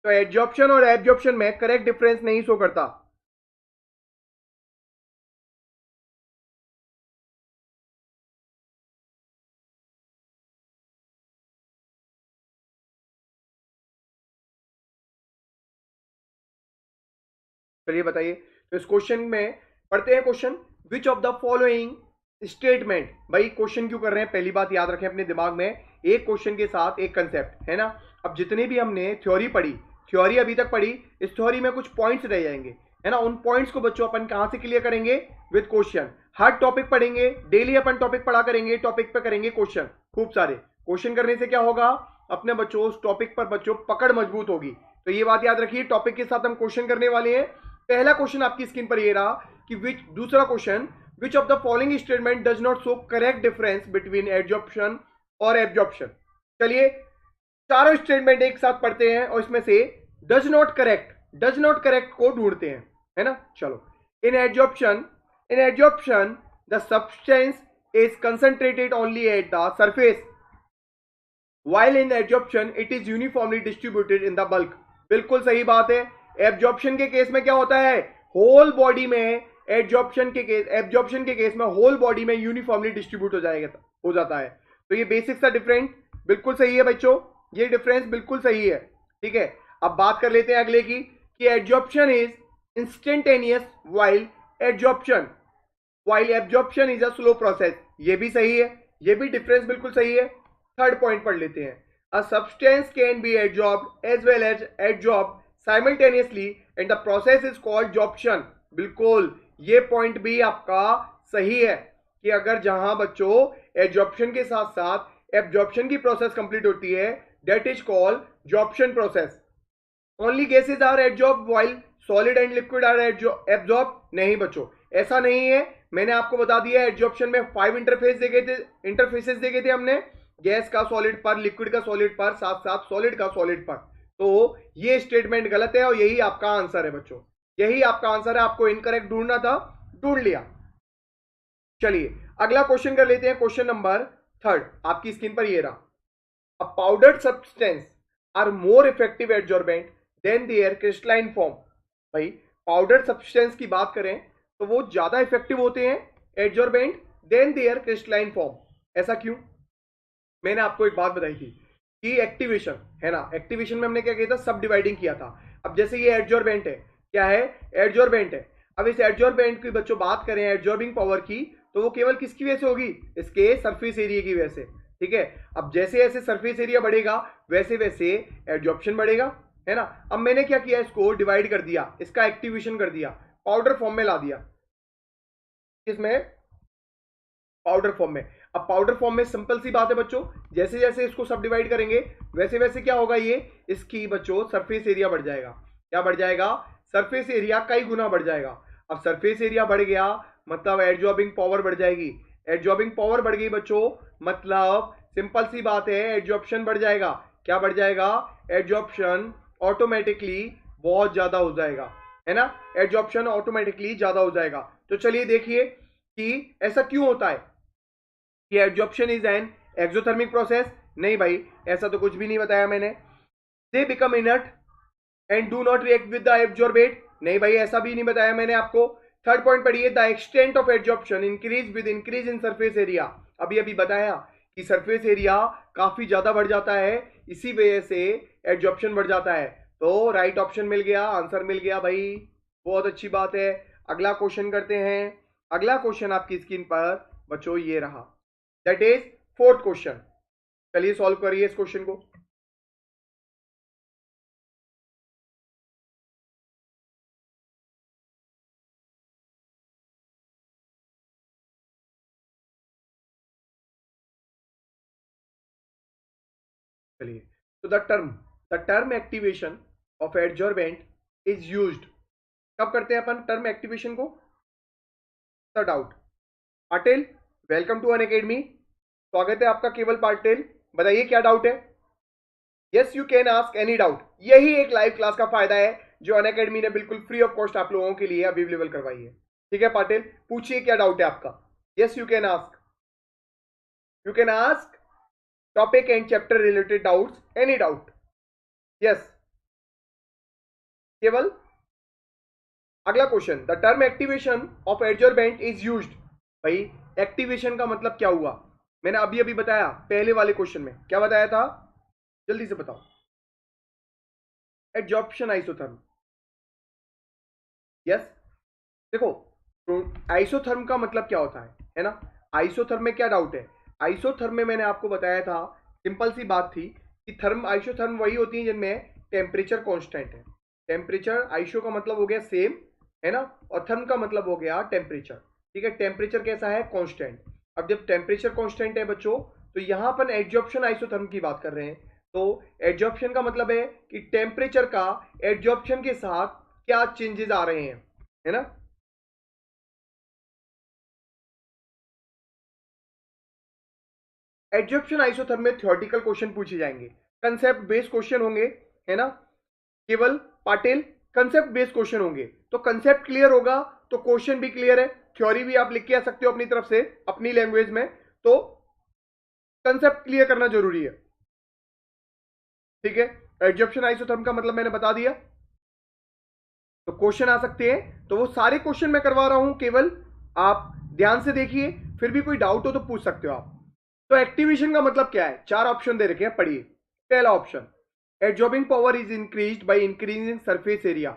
तो एडजॉर्प्शन और एब्जॉर्प्शन में करेक्ट डिफरेंस नहीं शो करता। चलिए बताइए। तो इस क्वेश्चन में पढ़ते हैं question. Which of the following statement, भाई क्वेश्चन क्यों कर रहे हैं पहली बात याद रखें अपने दिमाग में, एक क्वेश्चन के साथ एक कंसेप्ट, है ना। अब जितने भी हमने थ्योरी पढ़ी, थ्योरी अभी तक पढ़ी, इस थ्योरी में कुछ पॉइंट्स रह जाएंगे, है ना। उन पॉइंट्स को बच्चों अपन कहां से क्लियर करेंगे? With question. हर टॉपिक पढ़ेंगे, डेली अपन टॉपिक पढ़ा करेंगे, टॉपिक पे करेंगे क्वेश्चन, खूब सारे क्वेश्चन करने से क्या होगा? अपने बच्चों उस टॉपिक पर बच्चों पकड़ मजबूत होगी। तो ये बात याद रखिए, टॉपिक के साथ हम क्वेश्चन करने वाले हैं। पहला क्वेश्चन आपकी स्क्रीन पर ये रहा कि दूसरा question, which of the following statement does not show correct difference between adsorption और एब्जॉर्प्शन। चलिए चारों स्टेटमेंट एक साथ पढ़ते हैं और इसमें से डज नॉट करेक्ट को ढूंढते हैं, है ना। चलो, in adsorption the substance is concentrated only at the surface, while in absorption it is uniformly distributed in the bulk. बिल्कुल सही बात है। एब्जॉर्प्शन के केस में क्या होता है? होल बॉडी में, एब्जॉर्प्शन के केस में होल बॉडी में यूनिफॉर्मली डिस्ट्रीब्यूट हो जाता है। तो ये बेसिक सा डिफरेंस बिल्कुल सही है बच्चों, ये डिफरेंस बिल्कुल सही है, ठीक है। अब बात कर लेते हैं अगले की कि absorption is instantaneous while absorption is a slow process. ये भी सही है, ये भी डिफरेंस बिल्कुल सही है। थर्ड पॉइंट पढ़ लेते हैं। A substance can be absorbed as well as absorb simultaneously and the process is called sorption. बिल्कुल ये पॉइंट भी आपका सही है कि अगर जहां बच्चों एब्जॉर्प्शन के साथ साथ एब्जॉर्प्शन की प्रोसेस कंप्लीट होती है, that is called sorption process. Only gases are absorb while solid and liquid are absorb. नहीं बच्चों, ऐसा नहीं है। मैंने आपको बता दिया एब्जॉर्प्शन में 5 इंटरफेसेस देखे थे हमने, गैस का सॉलिड पर, लिक्विड का सॉलिड पर, साथ साथ सॉलिड का सॉलिड पर। तो ये स्टेटमेंट गलत है और यही आपका आंसर है बच्चों, यही आपका आंसर है। आपको इनकरेक्ट ढूंढना था, ढूंढ लिया। चलिए अगला क्वेश्चन कर लेते हैं, क्वेश्चन नंबर थर्ड आपकी स्क्रीन पर ये रहा। A powdered substance are more effective adsorbent than their crystalline form. भाई पाउडर्ड सब्सटेंस की बात करें तो वो ज्यादा इफेक्टिव होते हैं adsorbent than their crystalline form. ऐसा क्यों? मैंने आपको एक बात बताई थी कि एक्टिवेशन है ना, एक्टिवेशन में हमने क्या किया था? सब डिवाइडिंग किया था। अब जैसे ये एडजॉर्बेंट है, क्या है, एडजॉर्बेंट है। अब इस एडजॉर्बेंट की बच्चों बात करें एडजॉर्बिंग पावर की, तो वो केवल किसकी वजह से होगी, इसके सरफेस एरिया की वजह से। ठीक है, अब जैसे जैसे सरफेस एरिया बढ़ेगा वैसे वैसे एडजॉर्प्शन बढ़ेगा, है ना। अब मैंने क्या किया, इसको डिवाइड कर दिया, इसका एक्टिवेशन कर दिया, पाउडर फॉर्म में ला दिया, इसमें पाउडर फॉर्म में। अब पाउडर फॉर्म में सिंपल सी बात है बच्चों, जैसे जैसे इसको सब डिवाइड करेंगे वैसे वैसे क्या होगा, ये इसकी बच्चों सरफेस एरिया बढ़ जाएगा। क्या बढ़ जाएगा, सरफेस एरिया कई गुना बढ़ जाएगा। अब सरफेस एरिया बढ़ गया मतलब एडजॉर्बिंग पावर बढ़ जाएगी। एडजॉर्बिंग पावर बढ़ गई बच्चों मतलब सिंपल सी बात है, एडजॉर्प्शन बढ़ जाएगा। क्या बढ़ जाएगा, एडजॉर्प्शन ऑटोमेटिकली बहुत ज्यादा हो जाएगा, है ना। एडजॉर्प्शन ऑटोमेटिकली ज्यादा हो जाएगा। तो चलिए देखिए कि ऐसा क्यों होता है कि adsorption is an exothermic process. नहीं भाई, ऐसा तो कुछ भी नहीं बताया मैंने। They become inert and do not react with the absorbent. नहीं भाई, ऐसा भी नहीं बताया मैंने आपको। थर्ड पॉइंट पढ़िए, the extent of adsorption increase with increase in surface area. अभी अभी बताया कि सरफेस एरिया काफी ज्यादा बढ़ जाता है, इसी वजह से एडजॉर्प्शन बढ़ जाता है। तो राइट ऑप्शन मिल गया, आंसर मिल गया भाई, बहुत अच्छी बात है। अगला क्वेश्चन करते हैं। अगला क्वेश्चन आपकी स्क्रीन पर बच्चों ये रहा, दैट इज फोर्थ क्वेश्चन। चलिए सॉल्व करिए इस क्वेश्चन को। चलिए, तो the term activation of adsorbent is used. कब करते हैं अपन टर्म एक्टिवेशन को, the doubt. Patil, welcome to Unacademy, स्वागत है आपका केवल पाटिल। बताइए क्या डाउट है। Yes you can ask any doubt. यही एक लाइव क्लास का फायदा है जो अन अकेडमी ने बिल्कुल फ्री ऑफ कॉस्ट आप लोगों के लिए अवेलेबल करवाई है। ठीक है पाटिल, पूछिए क्या डाउट है आपका। Yes you can ask, you can ask topic and chapter related doubts, any doubt. Yes केवल। अगला question, the term activation of adsorbent is used. भाई एक्टिवेशन का मतलब क्या हुआ, मैंने अभी अभी बताया पहले वाले क्वेश्चन में, क्या बताया था, जल्दी से बताओ। Adsorption isotherm. यस, देखो तो आइसोथर्म का मतलब क्या होता है ना। आइसोथर्म में क्या डाउट है, आइसोथर्म में मैंने आपको बताया था, सिंपल सी बात थी कि थर्म आइसोथर्म वही होती है जिनमें टेम्परेचर कांस्टेंट है। टेम्परेचर आइसो का मतलब हो गया सेम, है ना, और थर्म का मतलब हो गया टेम्परेचर। ठीक है, टेम्परेचर कैसा है, कांस्टेंट। अब जब टेम्परेचर कांस्टेंट है बच्चों, तो यहां पर एडजॉर्प्शन आइसोथर्म की बात कर रहे हैं। तो एडजॉर्प्शन का मतलब है कि टेम्परेचर का एडजॉर्प्शन के साथ क्या चेंजेस आ रहे हैं, है ना। एडजॉर्प्शन आइसोथर्म में थ्योरेटिकल क्वेश्चन पूछे जाएंगे, कंसेप्ट बेस्ड क्वेश्चन होंगे, है ना। केवल पाटिल, कंसेप्ट बेस्ड क्वेश्चन होंगे, तो कंसेप्ट क्लियर होगा तो क्वेश्चन भी क्लियर है। थ्योरी भी आप लिख के आ सकते हो अपनी तरफ से अपनी लैंग्वेज में, तो कंसेप्ट क्लियर करना जरूरी है। ठीक है, एडजॉर्प्शन आइसोथर्म का मतलब मैंने बता दिया। तो क्वेश्चन आ सकते हैं, तो वो सारे क्वेश्चन मैं करवा रहा हूं, केवल आप ध्यान से देखिए, फिर भी कोई डाउट हो तो पूछ सकते हो आप। तो एक्टिवेशन का मतलब क्या है, चार ऑप्शन दे रखे हैं, पढ़िए। पहला option, adsorbing power is increased by increasing surface area.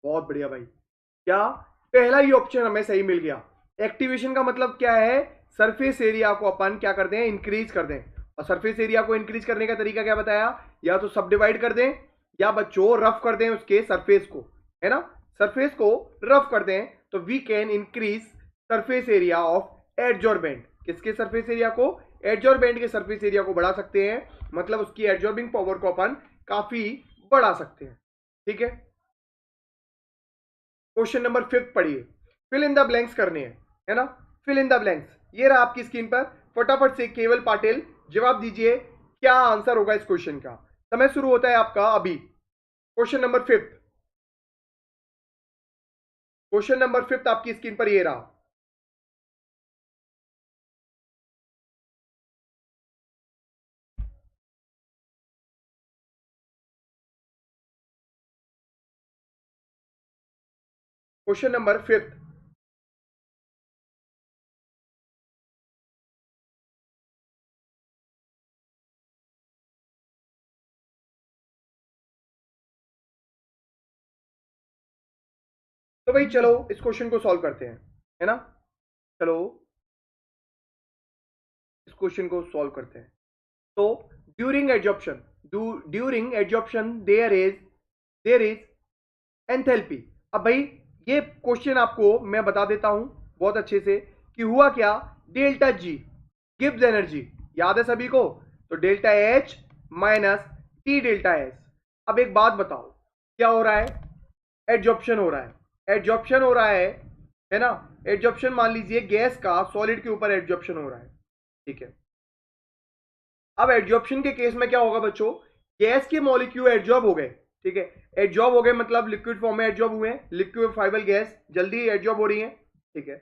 बहुत बढ़िया भाई, क्या पहला ही ऑप्शन हमें सही मिल गया। एक्टिवेशन का मतलब क्या है, सरफेस एरिया को अपन क्या कर दें, इंक्रीज कर दें। और सरफेस एरिया को इंक्रीज करने का तरीका क्या बताया, या तो सब डिवाइड कर दें या बच्चों रफ कर दें उसके सरफेस को, है ना। सरफेस को रफ कर दें तो we can increase surface area of adsorbent. किसके सरफेस एरिया को, एडजॉर्बेंट के सरफेस एरिया को बढ़ा सकते हैं, मतलब उसकी एडजॉर्बिंग पावर को अपन काफी बढ़ा सकते हैं। ठीक है, क्वेश्चन नंबर 5 पढ़िए, फिल इन द ब्लैंक्स करने हैं, है ना। फिल इन द ब्लैंक्स ये रहा आपकी स्क्रीन पर, फटाफट से केवल पाटिल जवाब दीजिए क्या आंसर होगा इस क्वेश्चन का। समय शुरू होता है आपका अभी। क्वेश्चन नंबर 5, क्वेश्चन नंबर 5 आपकी स्क्रीन पर ये रहा। क्वेश्चन नंबर 5, तो भाई चलो इस क्वेश्चन को सॉल्व करते हैं, है ना। चलो इस क्वेश्चन को सॉल्व करते हैं। तो during adsorption there is enthalpy. अब भाई ये क्वेश्चन आपको मैं बता देता हूं बहुत अच्छे से कि हुआ क्या। डेल्टा जी गिव्स एनर्जी, याद है सभी को। तो delta H minus T delta S. अब एक बात बताओ, क्या हो रहा है? एडजॉर्प्शन हो रहा है, एडजॉर्प्शन हो रहा है ना। एडजॉर्प्शन मान लीजिए गैस का सॉलिड के ऊपर एडजॉर्प्शन हो रहा है, ठीक है। अब एडजॉर्प्शन के केस में क्या होगा बच्चों, गैस के मॉलिक्यूल एडजॉर्ब हो गए, ठीक है। एडजॉर्ब हो गए मतलब लिक्विड फॉर्म में एडजॉर्ब हुए हैं, लिक्विफाइबल गैस जल्दी एडजॉर्ब हो रही है, ठीक है।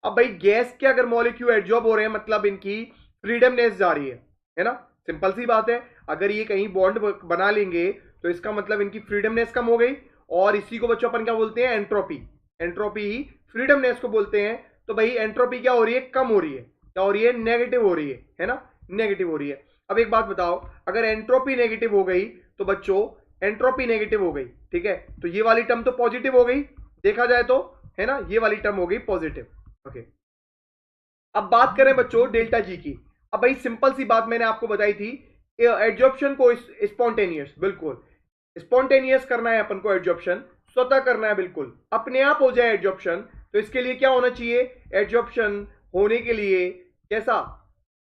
अब भाई गैस के अगर मॉलिक्यूल एडजॉर्ब हो रहे हैं मतलब इनकी फ्रीडमनेस जा रही है ना। सिंपल सी बात है, अगर ये कहीं बॉन्ड बना लेंगे तो इसका मतलब इनकी फ्रीडमनेस कम हो गई, और इसी को बच्चों अपन क्या बोलते हैं, एंट्रोपी। एंट्रोपी ही फ्रीडमनेस को बोलते हैं। तो भाई एंट्रोपी क्या हो रही है, कम हो रही है। क्या हो रही है, नेगेटिव हो रही है ना, नेगेटिव हो रही है। अब एक बात बताओ, अगर एंट्रोपी नेगेटिव हो गई तो बच्चों एंट्रोपी नेगेटिव हो गई, ठीक है, तो ये वाली टर्म तो पॉजिटिव हो गई देखा जाए तो, है ना, ये वाली टर्म हो गई पॉजिटिव। ओके, अब बात करें बच्चों डेल्टा जी की। अब भाई सिंपल सी बात मैंने आपको बताई थी, एडजॉर्प्शन को स्पॉन्टेनियस, बिल्कुल स्पॉन्टेनियस करना है अपन को, एडजॉर्प्शन स्वतः करना है, बिल्कुल अपने आप हो जाए एडजॉर्प्शन। तो इसके लिए क्या होना चाहिए, एडजॉर्प्शन होने के लिए कैसा,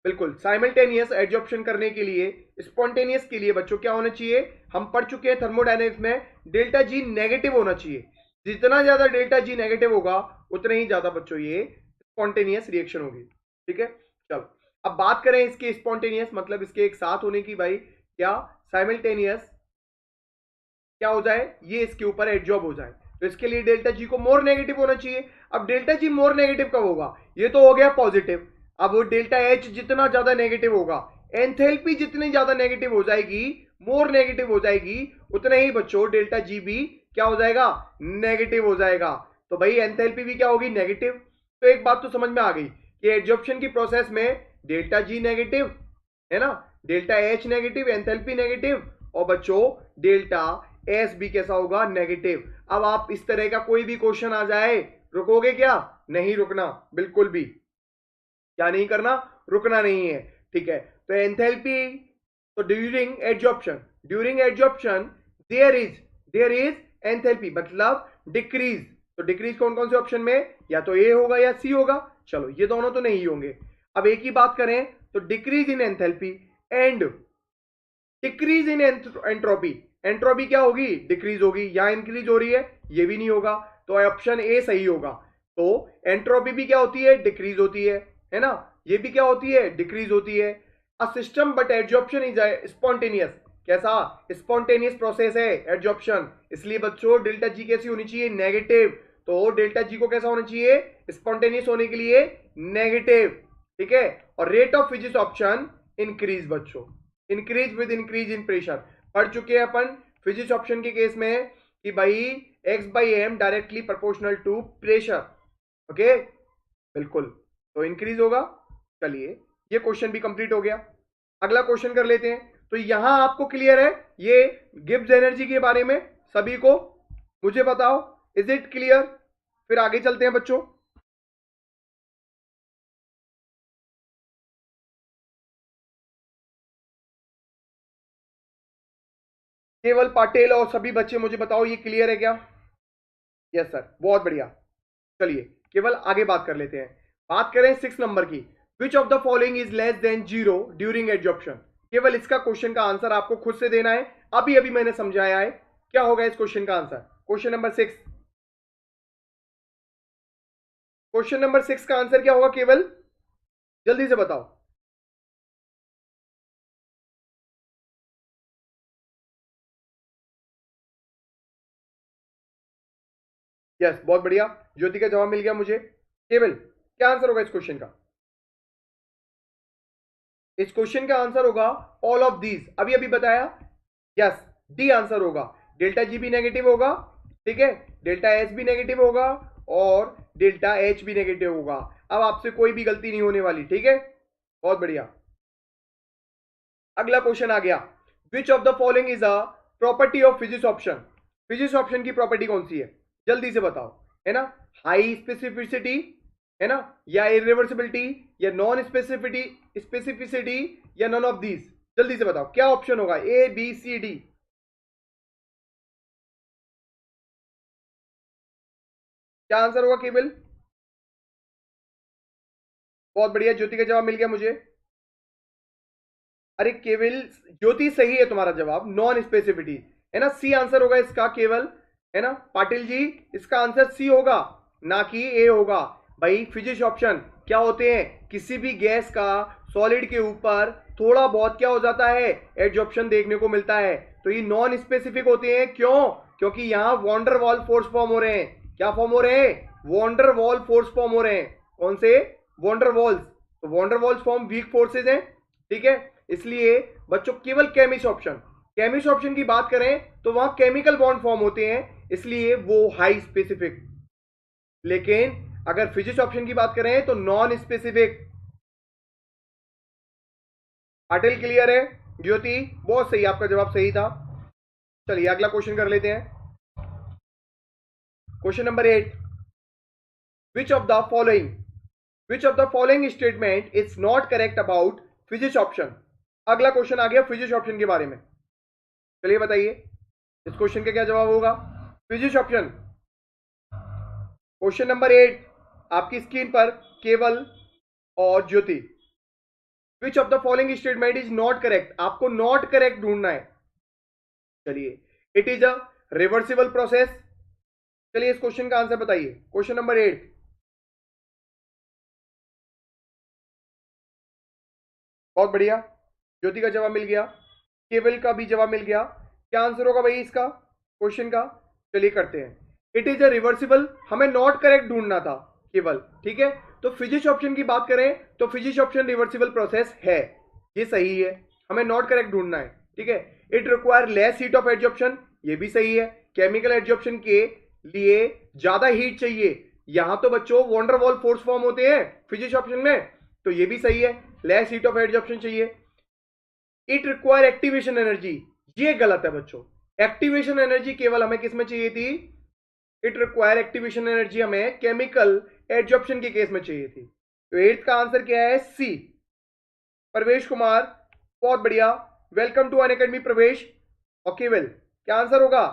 बिल्कुल साइमल्टेनियस एडजॉर्प्शन करने के लिए, स्पॉन्टेनियस के लिए बच्चों क्या होना चाहिए, हम पढ़ चुके हैं थर्मोडायनेमिक्स में, डेल्टा जी नेगेटिव होना चाहिए। जितना ज्यादा डेल्टा जी नेगेटिव होगा उतना ही ज्यादा बच्चों ये स्पॉन्टेनियस रिएक्शन होगी, ठीक है। चलो अब बात करें इसके स्पॉन्टेनियस मतलब इसके एक साथ होने की, भाई क्या साइमल्टेनियस क्या हो जाए, ये इसके ऊपर एडजॉर्ब हो जाए। तो इसके लिए डेल्टा जी को मोर नेगेटिव होना चाहिए। अब डेल्टा जी मोर नेगेटिव कब होगा, ये तो हो गया पॉजिटिव। अब वो डेल्टा एच जितना ज्यादा नेगेटिव होगा, एंथैल्पी जितनी ज्यादा नेगेटिव हो जाएगी, मोर नेगेटिव हो जाएगी, उतना ही बच्चों डेल्टा जी भी क्या हो जाएगा, नेगेटिव हो जाएगा। तो भाई एंथैल्पी भी क्या होगी, नेगेटिव। तो एक बात तो समझ में आ गई कि एडजॉर्प्शन की प्रोसेस में डेल्टा जी नेगेटिव, है ना, delta H negative, enthalpy negative, और बच्चों डेल्टा एस भी कैसा होगा, नेगेटिव। अब आप इस तरह का कोई भी क्वेश्चन आ जाए, रुकोगे क्या, नहीं रुकना बिल्कुल भी, क्या नहीं करना, रुकना नहीं है, ठीक है। तो एंथैल्पी, तो during adsorption there is enthalpy मतलब डिक्रीज। तो डिक्रीज कौन कौन से ऑप्शन में, या तो ए होगा या सी होगा, चलो ये दोनों तो नहीं होंगे। अब एक ही बात करें तो decrease in enthalpy and decrease in entropy. Entropy क्या होगी, डिक्रीज होगी, यहां इंक्रीज हो रही है, ये भी नहीं होगा, तो ऑप्शन ए सही होगा। तो एंट्रोपी भी क्या होती है, डिक्रीज होती है ना, ये भी क्या होती है, डिक्रीज होती है। A system but adsorption is spontaneous, कैसा स्पॉन्टेनियस प्रोसेस है एडजॉर्प्शन, इसलिए बच्चों डेल्टा जी कैसी होनी चाहिए, नेगेटिव। तो डेल्टा जी को कैसा होना चाहिए, स्पॉन्टेनियस होने के लिए नेगेटिव, ठीक है। और rate of physisorption increase बच्चों, increase with increase in pressure. पढ़ चुके हैं अपन फिजिक्स ऑप्शन के केस में कि भाई x by M directly proportional to pressure, okay बिल्कुल, तो इंक्रीज होगा। चलिए ये क्वेश्चन भी कंप्लीट हो गया, अगला क्वेश्चन कर लेते हैं। तो यहां आपको क्लियर है ये गिब्स एनर्जी के बारे में सभी को, मुझे बताओ इज इट क्लियर, फिर आगे चलते हैं बच्चों। केवल पाटिल और सभी बच्चे मुझे बताओ ये क्लियर है क्या, यस सर, बहुत बढ़िया। चलिए केवल आगे बात कर लेते हैं, बात करें 6 नंबर की। विच of the following is less than zero during adsorption. केवल इसका क्वेश्चन का आंसर आपको खुद से देना है, अभी अभी मैंने समझाया है। क्या होगा इस क्वेश्चन का answer, question number 6, question number 6 का आंसर क्या होगा, केवल जल्दी से बताओ। यस बहुत बढ़िया, ज्योति का जवाब मिल गया मुझे। केवल क्या आंसर होगा इस क्वेश्चन का, इस क्वेश्चन का आंसर होगा ऑल ऑफ दीज, अभी अभी बताया, यस डी आंसर होगा। डेल्टा जी भी नेगेटिव होगा, ठीक है, डेल्टा एस भी नेगेटिव होगा, और डेल्टा एच भी नेगेटिव होगा। अब आपसे कोई भी गलती नहीं होने वाली, ठीक है, बहुत बढ़िया। अगला क्वेश्चन आ गया, विच of the following is a property of physics option. Physics option की प्रॉपर्टी कौन सी है, जल्दी से बताओ। है ना, हाई स्पेसिफिसिटी, है ना, या इरिवर्सिबिलिटी, या नॉन स्पेसिफिसिटी स्पेसिफिसिटी, या नन ऑफ दीज? जल्दी से बताओ क्या ऑप्शन होगा, ए बी सी डी? क्या आंसर होगा केवल? बहुत बढ़िया, ज्योति का जवाब मिल गया मुझे। अरे केवल, ज्योति सही है तुम्हारा जवाब, नॉन स्पेसिफिटी, है ना, सी आंसर होगा इसका केवल, है ना पाटिल जी, इसका आंसर सी होगा, ना कि ए होगा। भाई फिजिक्स ऑप्शन क्या होते हैं, किसी भी गैस का सॉलिड के ऊपर थोड़ा बहुत क्या हो जाता है, एडजॉर्प्शन देखने को मिलता है, तो ये नॉन स्पेसिफिक होते हैं। क्यों? क्योंकि यहां वॉन्डर वॉल फोर्स फॉर्म हो रहे हैं। क्या फॉर्म हो रहे हैं? वॉन्डर वॉल फोर्स फॉर्म हो रहे हैं। कौन से? Van der Waals. तो van der Waals form weak forces हैं, ठीक है। इसलिए बच्चों केवल केमिस्ट ऑप्शन, केमिस्ट ऑप्शन की बात करें तो वहां केमिकल बॉन्ड फॉर्म होते हैं, इसलिए वो हाई स्पेसिफिक। लेकिन अगर फिजिक्स ऑप्शन की बात करें तो नॉन स्पेसिफिक। पाटिल क्लियर है? ज्योति बहुत सही, आपका जवाब सही था। चलिए अगला क्वेश्चन कर लेते हैं। Question number 8, which of the following, which of the following statement is not correct about physics option? अगला क्वेश्चन आ गया फिजिक्स ऑप्शन के बारे में। चलिए बताइए इस क्वेश्चन का क्या जवाब होगा। फिजिक्स ऑप्शन, क्वेश्चन नंबर 8 आपकी स्क्रीन पर केवल और Jyoti. Which of the following statement is not correct, आपको नॉट करेक्ट ढूंढना है। चलिए, it is a reversible process. चलिए इस क्वेश्चन का आंसर बताइए, क्वेश्चन नंबर 8। बहुत बढ़िया, ज्योति का जवाब मिल गया, केवल का भी जवाब मिल गया। क्या आंसर होगा भाई इसका क्वेश्चन का? चलिए करते हैं। इट इज अ रिवर्सिबल, हमें नॉट करेक्ट ढूंढना था केवल, ठीक है। तो फिजिक्स ऑप्शन की बात करें तो फिजिक्स ऑप्शन रिवर्सिबल प्रोसेस है, ये सही है, हमें नॉट करेक्ट ढूंढना है, ठीक है। It require less heat of adsorption, ये भी सही है, केमिकल एडजॉर्प्शन के लिए ज्यादा हीट चाहिए। यहां तो बच्चों वॉन्डर वॉल फोर्स फॉर्म होते हैं फिजिक्स ऑप्शन में, तो ये भी सही है, लेस हीट ऑफ एडजॉर्प्शन चाहिए। इट रिक्वायर एक्टिवेशन एनर्जी, ये गलत है बच्चों। एक्टिवेशन एनर्जी केवल हमें किस में चाहिए थी? इट रिक्वायर एक्टिवेशन एनर्जी हमें केमिकल एडजॉर्प्शन के केस में चाहिए थी। तो एट्थ का आंसर क्या है? सी। प्रवेश कुमार बहुत बढ़िया, वेलकम टू अनअकैडमी प्रवेश। और केवल क्या आंसर होगा?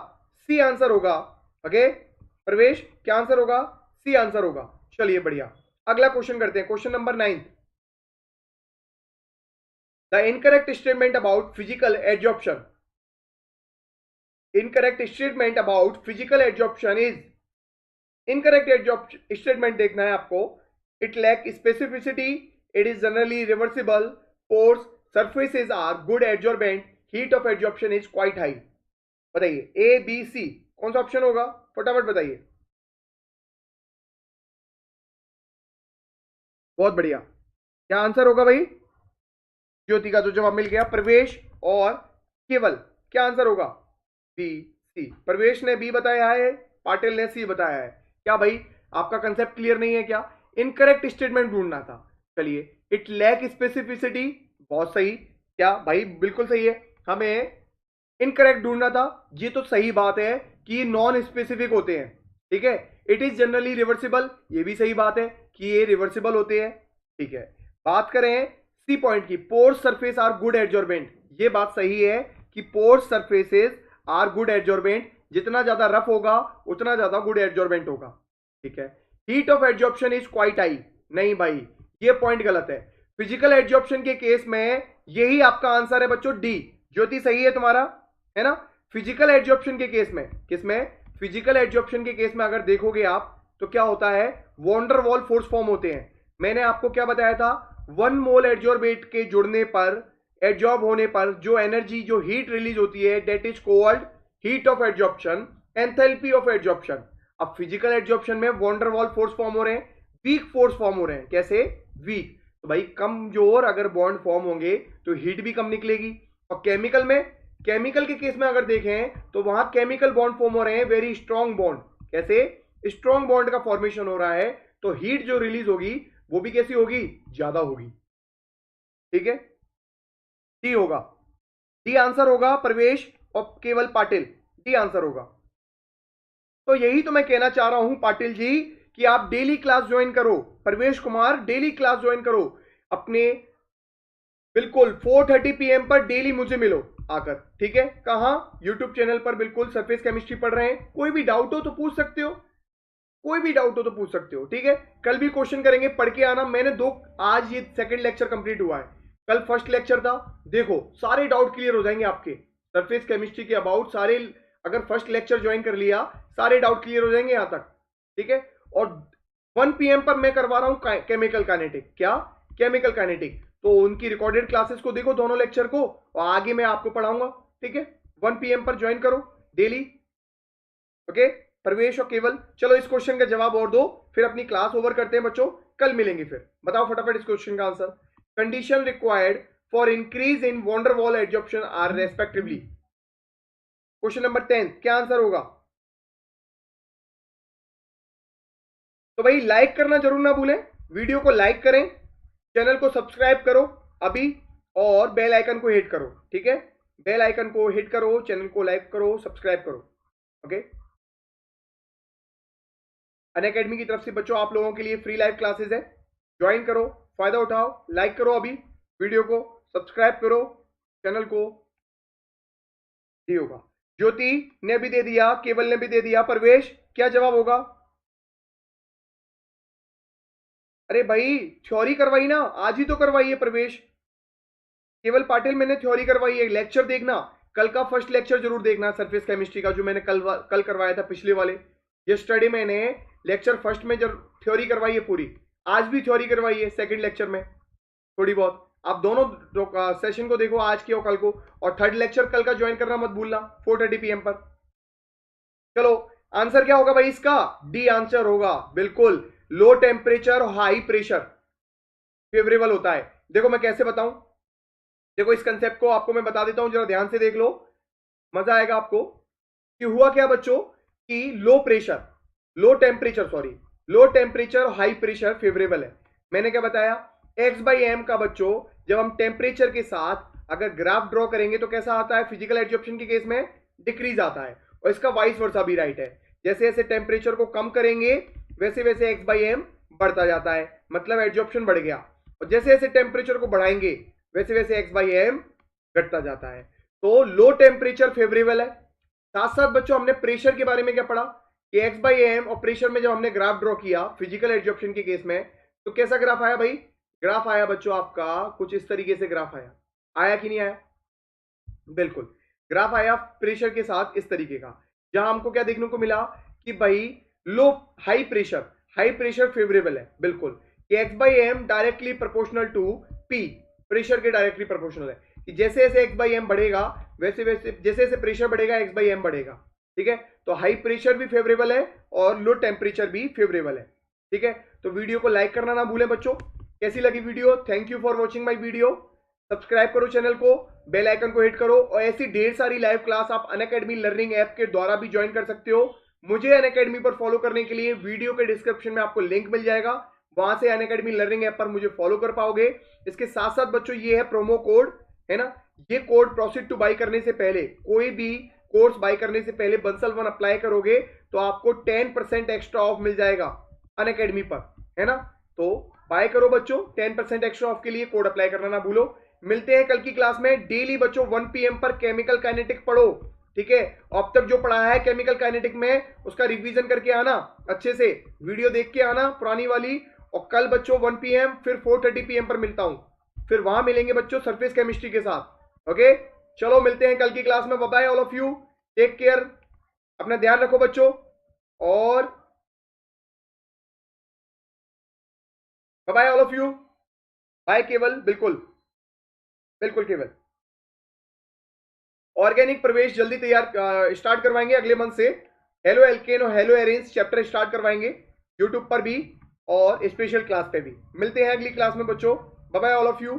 सी आंसर होगा। ओके प्रवेश, क्या आंसर होगा? सी आंसर होगा। चलिए बढ़िया, अगला क्वेश्चन करते हैं, question number 9। The incorrect statement about physical adsorption, incorrect statement about physical adsorption is, incorrect statement देखना है आपको। It lack specificity, it is generally reversible, pores surfaces are good adsorbent, heat of adsorption is quite high. बताइए A B C कौन सा option होगा, फटाफट बताइए। बहुत बढ़िया, क्या आंसर होगा भाई? ज्योति का तो जवाब मिल गया, प्रवेश और केवल क्या आंसर होगा? B C. प्रवेश ने बी बताया है, पाटिल ने सी बताया है। क्या भाई आपका कंसेप्ट क्लियर नहीं है क्या? इनकरेक्ट स्टेटमेंट ढूंढना था। चलिए, इट लैक स्पेसिफिसिटी, बहुत सही। क्या भाई? बिल्कुल सही है, हमें इनकरेक्ट ढूंढना था। ये तो सही बात है कि नॉन स्पेसिफिक होते हैं, ठीक है। इट इज जनरली रिवर्सिबल, ये भी सही बात है कि ये रिवर्सिबल होते हैं, ठीक है। बात करें सी पॉइंट की, pores surface are good adsorbent, ये बात सही है कि pores surfaces are good adsorbent, जितना ज्यादा रफ होगा उतना ज्यादा गुड एडजॉर्बेंट होगा, ठीक है। Heat of adsorption is quite high, नहीं भाई ये पॉइंट गलत है। फिजिकल एडजॉर्प्शन के केस में यही आपका आंसर है बच्चों, डी। ज्योति सही है तुम्हारा, है ना। फिजिकल एडजॉर्प्शन के केस में, किसमें? फिजिकल एडजॉर्प्शन के केस में अगर देखोगे आप तो क्या होता है, वॉन्डर वॉल फोर्स फॉर्म होते हैं। मैंने आपको क्या बताया था, 1 मोल एडजॉर्बेट के जुड़ने पर, एडजॉर्ब होने पर जो एनर्जी, जो हीट रिलीज होती है, that is called heat of adsorption, enthalpy of adsorption. अब फिजिकल एडजॉर्प्शन में वॉन्डर वॉल फोर्स फॉर्म हो रहे हैं, वीक फोर्स फॉर्म हो रहे हैं। कैसे वीक? तो भाई कमजोर अगर बॉन्ड फॉर्म होंगे तो हीट भी कम निकलेगी। और केमिकल में, केमिकल के केस में अगर देखें तो वहां केमिकल बॉन्ड फॉर्म हो रहे हैं, वेरी स्ट्रॉन्ग बॉन्ड। कैसे? स्ट्रॉन्ग बॉन्ड का फॉर्मेशन हो रहा है, तो हीट जो रिलीज होगी वो भी कैसी होगी? ज्यादा होगी, ठीक है। डी होगा, डी आंसर होगा प्रवेश और केवल पाटिल, डी आंसर होगा। तो यही तो मैं कहना चाह रहा हूं पाटिल जी कि आप डेली क्लास ज्वाइन करो। प्रवेश कुमार, डेली क्लास ज्वाइन करो अपने, बिल्कुल 4:30 PM पर डेली मुझे मिलो आकर, ठीक है? कहां? यूट्यूब चैनल पर बिल्कुल सरफेस केमिस्ट्री पढ़ रहे हैं। कोई भी डाउट हो तो पूछ सकते हो, कोई भी डाउट हो तो पूछ सकते हो, ठीक है? कल भी क्वेश्चन करेंगे, पढ़ के आना। मैंने आज ये सेकंड लेक्चर कंप्लीट हुआ है, कल फर्स्ट लेक्चर था। देखो सारे डाउट क्लियर हो जाएंगे आपके सरफेस केमिस्ट्री के अबाउट सारे। अगर फर्स्ट लेक्चर ज्वाइन कर लिया, सारे डाउट क्लियर हो जाएंगे यहां तक, ठीक है? और 1 PM पर मैं करवा रहा हूं केमिकल काइनेटिक। क्या? Chemical kinetic. तो उनकी रिकॉर्डेड क्लासेस को देखो, दोनों लेक्चर को, और आगे मैं आपको पढ़ाऊंगा, ठीक है? 1 PM पर ज्वाइन करो डेली, ओके? प्रवेश और केवल, चलो इस क्वेश्चन का जवाब और दो, फिर अपनी क्लास ओवर करते हैं बच्चों, कल मिलेंगे फिर। बताओ फटाफट इस क्वेश्चन का answer. Condition required for increase in van der Waals adsorption are respectively. Question number 10 क्या आंसर होगा? तो भाई लाइक करना जरूर ना भूलें, वीडियो को लाइक करें, चैनल को सब्सक्राइब करो अभी, और बेल आइकन को हिट करो, ठीक है? बेल आइकन को हिट करो, चैनल को लाइक करो, सब्सक्राइब करो, ओके? अनअकैडमी की तरफ से बच्चों आप लोगों के लिए फ्री लाइव क्लासेस है, ज्वाइन करो, फायदा उठाओ, लाइक करो अभी वीडियो को, सब्सक्राइब करो चैनल को। जी होगा। ज्योति ने भी दे दिया, केवल ने भी दे दिया। प्रवेश क्या जवाब होगा? अरे भाई थ्योरी करवाई ना, आज ही तो करवाई है प्रवेश। केवल पाटिल मैंने थ्योरी करवाई है, लेक्चर देखना, कल का फर्स्ट लेक्चर जरूर देखना सरफेस केमिस्ट्री का, जो मैंने कल करवाया था पिछले वाले। ये स्टडी मैंने लेक्चर फर्स्ट में जब थ्योरी करवाई है पूरी, आज भी थ्योरी करवाई है सेकंड लेक्चर में थोड़ी बहुत। आप दोनों सेशन को देखो, आज के और कल को, और थर्ड लेक्चर कल का ज्वाइन करना मत भूलना 4:30 PM पर। चलो आंसर क्या होगा भाई इसका? डी आंसर होगा, बिल्कुल। लो टेम्परेचर और हाई प्रेशर फेवरेबल होता है। देखो मैं कैसे बताऊं, देखो इस कंसेप्ट को आपको मैं बता देता हूं, जरा ध्यान से देख लो, मजा आएगा आपको। कि हुआ क्या बच्चों कि low pressure, low temperature high pressure favourable है। मैंने क्या बताया? x/m का बच्चों जब हम टेम्परेचर के साथ अगर ग्राफ ड्रॉ करेंगे तो कैसा आता है? फिजिकल एडजॉर्प्शन के केस में डिक्रीज आता है, और इसका वाइस वर्सा भी राइट है। जैसे जैसे टेम्परेचर को कम करेंगे वैसे वैसे x/m बढ़ता जाता है, मतलब एडजॉर्प्शन बढ़ गया। और जैसे जैसे टेम्परेचर को बढ़ाएंगे वैसे वैसे x/m घटता जाता है। तो लो टेम्परेचर फेवरेबल है। साथ साथ बच्चों हमने प्रेशर के बारे में क्या पढ़ा कि x/m और प्रेशर में जब हमने ग्राफ ड्रॉ किया फिजिकल एडजॉर्प्शन के केस में, तो कैसा ग्राफ आया भाई? ग्राफ आया बच्चों आपका कुछ इस तरीके से ग्राफ आया, आया कि नहीं आया? बिल्कुल, ग्राफ आया प्रेशर के साथ इस तरीके का, जहां हमको क्या देखने को मिला कि भाई लो हाई प्रेशर फेवरेबल है, बिल्कुल, कि x/m directly proportional to p, pressure के डायरेक्टली प्रोपोर्शनल है, कि जैसे जैसे x/m बढ़ेगा वैसे वैसे जैसे जैसे प्रेशर बढ़ेगा x/m बढ़ेगा, ठीक है? तो हाई प्रेशर भी फेवरेबल है और लो टेम्परेचर भी फेवरेबल है, ठीक है? तो वीडियो को लाइक करना ना भूलें बच्चों। कैसी लगी video? Thank you for watching my video. Subscribe करो चैनल को, बेल आइकन को हिट करो, और ऐसी ढेर सारी लाइव क्लास आप अनअकैडमी लर्निंग ऐप के द्वारा भी ज्वाइन कर सकते हो। मुझे अनअकैडमी पर फॉलो करने के लिए वीडियो के डिस्क्रिप्शन में आपको लिंक मिल जाएगा, वहां से अनअकैडमी लर्निंग ऐप पर मुझे फॉलो कर पाओगे। इसके साथ साथ बच्चों ये है प्रोमो कोड, है ना? ये कोड प्रोसीड टू बाई करने से पहले, कोई भी कोर्स बाई करने से पहले बंसल 1 अप्लाई करोगे तो आपको 10% एक्स्ट्रा ऑफ मिल जाएगा अनअकैडमी पर, है ना? तो बाय करो बच्चों, 10% एक्स्ट्रा ऑफ के लिए कोड अप्लाई करना ना भूलो। मिलते हैं कल की क्लास में। डेली बच्चों 1 PM पर केमिकल काइनेटिक पढ़ो, ठीक है? अब तक जो पढ़ा है केमिकल काइनेटिक में उसका रिवीजन करके आना, अच्छे से वीडियो देख के आना पुरानी वाली। और कल बच्चों 1 PM फिर 4:30 PM पर मिलता हूं, फिर वहां मिलेंगे बच्चों सरफेस केमिस्ट्री के साथ, ओके? चलो मिलते हैं कल की क्लास में। Bye bye all of you, take care, अपना ध्यान रखो बच्चों, और bye bye all of you. Bye Keval, बिल्कुल बिल्कुल केवल। ऑर्गेनिक प्रवेश जल्दी तैयार स्टार्ट करवाएंगे अगले मंथ से। हेलो एल्केन और हेलो एरेंस चैप्टर स्टार्ट करवाएंगे यूट्यूब पर भी और स्पेशल क्लास पे भी। मिलते हैं अगली क्लास में बच्चों। Bye bye all of you.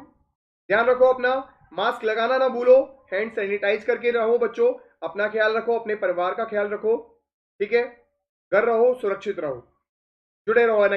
ध्यान रखो अपना, मास्क लगाना ना भूलो, हैंड सैनिटाइज करके रहो बच्चों, अपना ख्याल रखो, अपने परिवार का ख्याल रखो, ठीक है? घर रहो, सुरक्षित रहो, जुड़े रहो ना।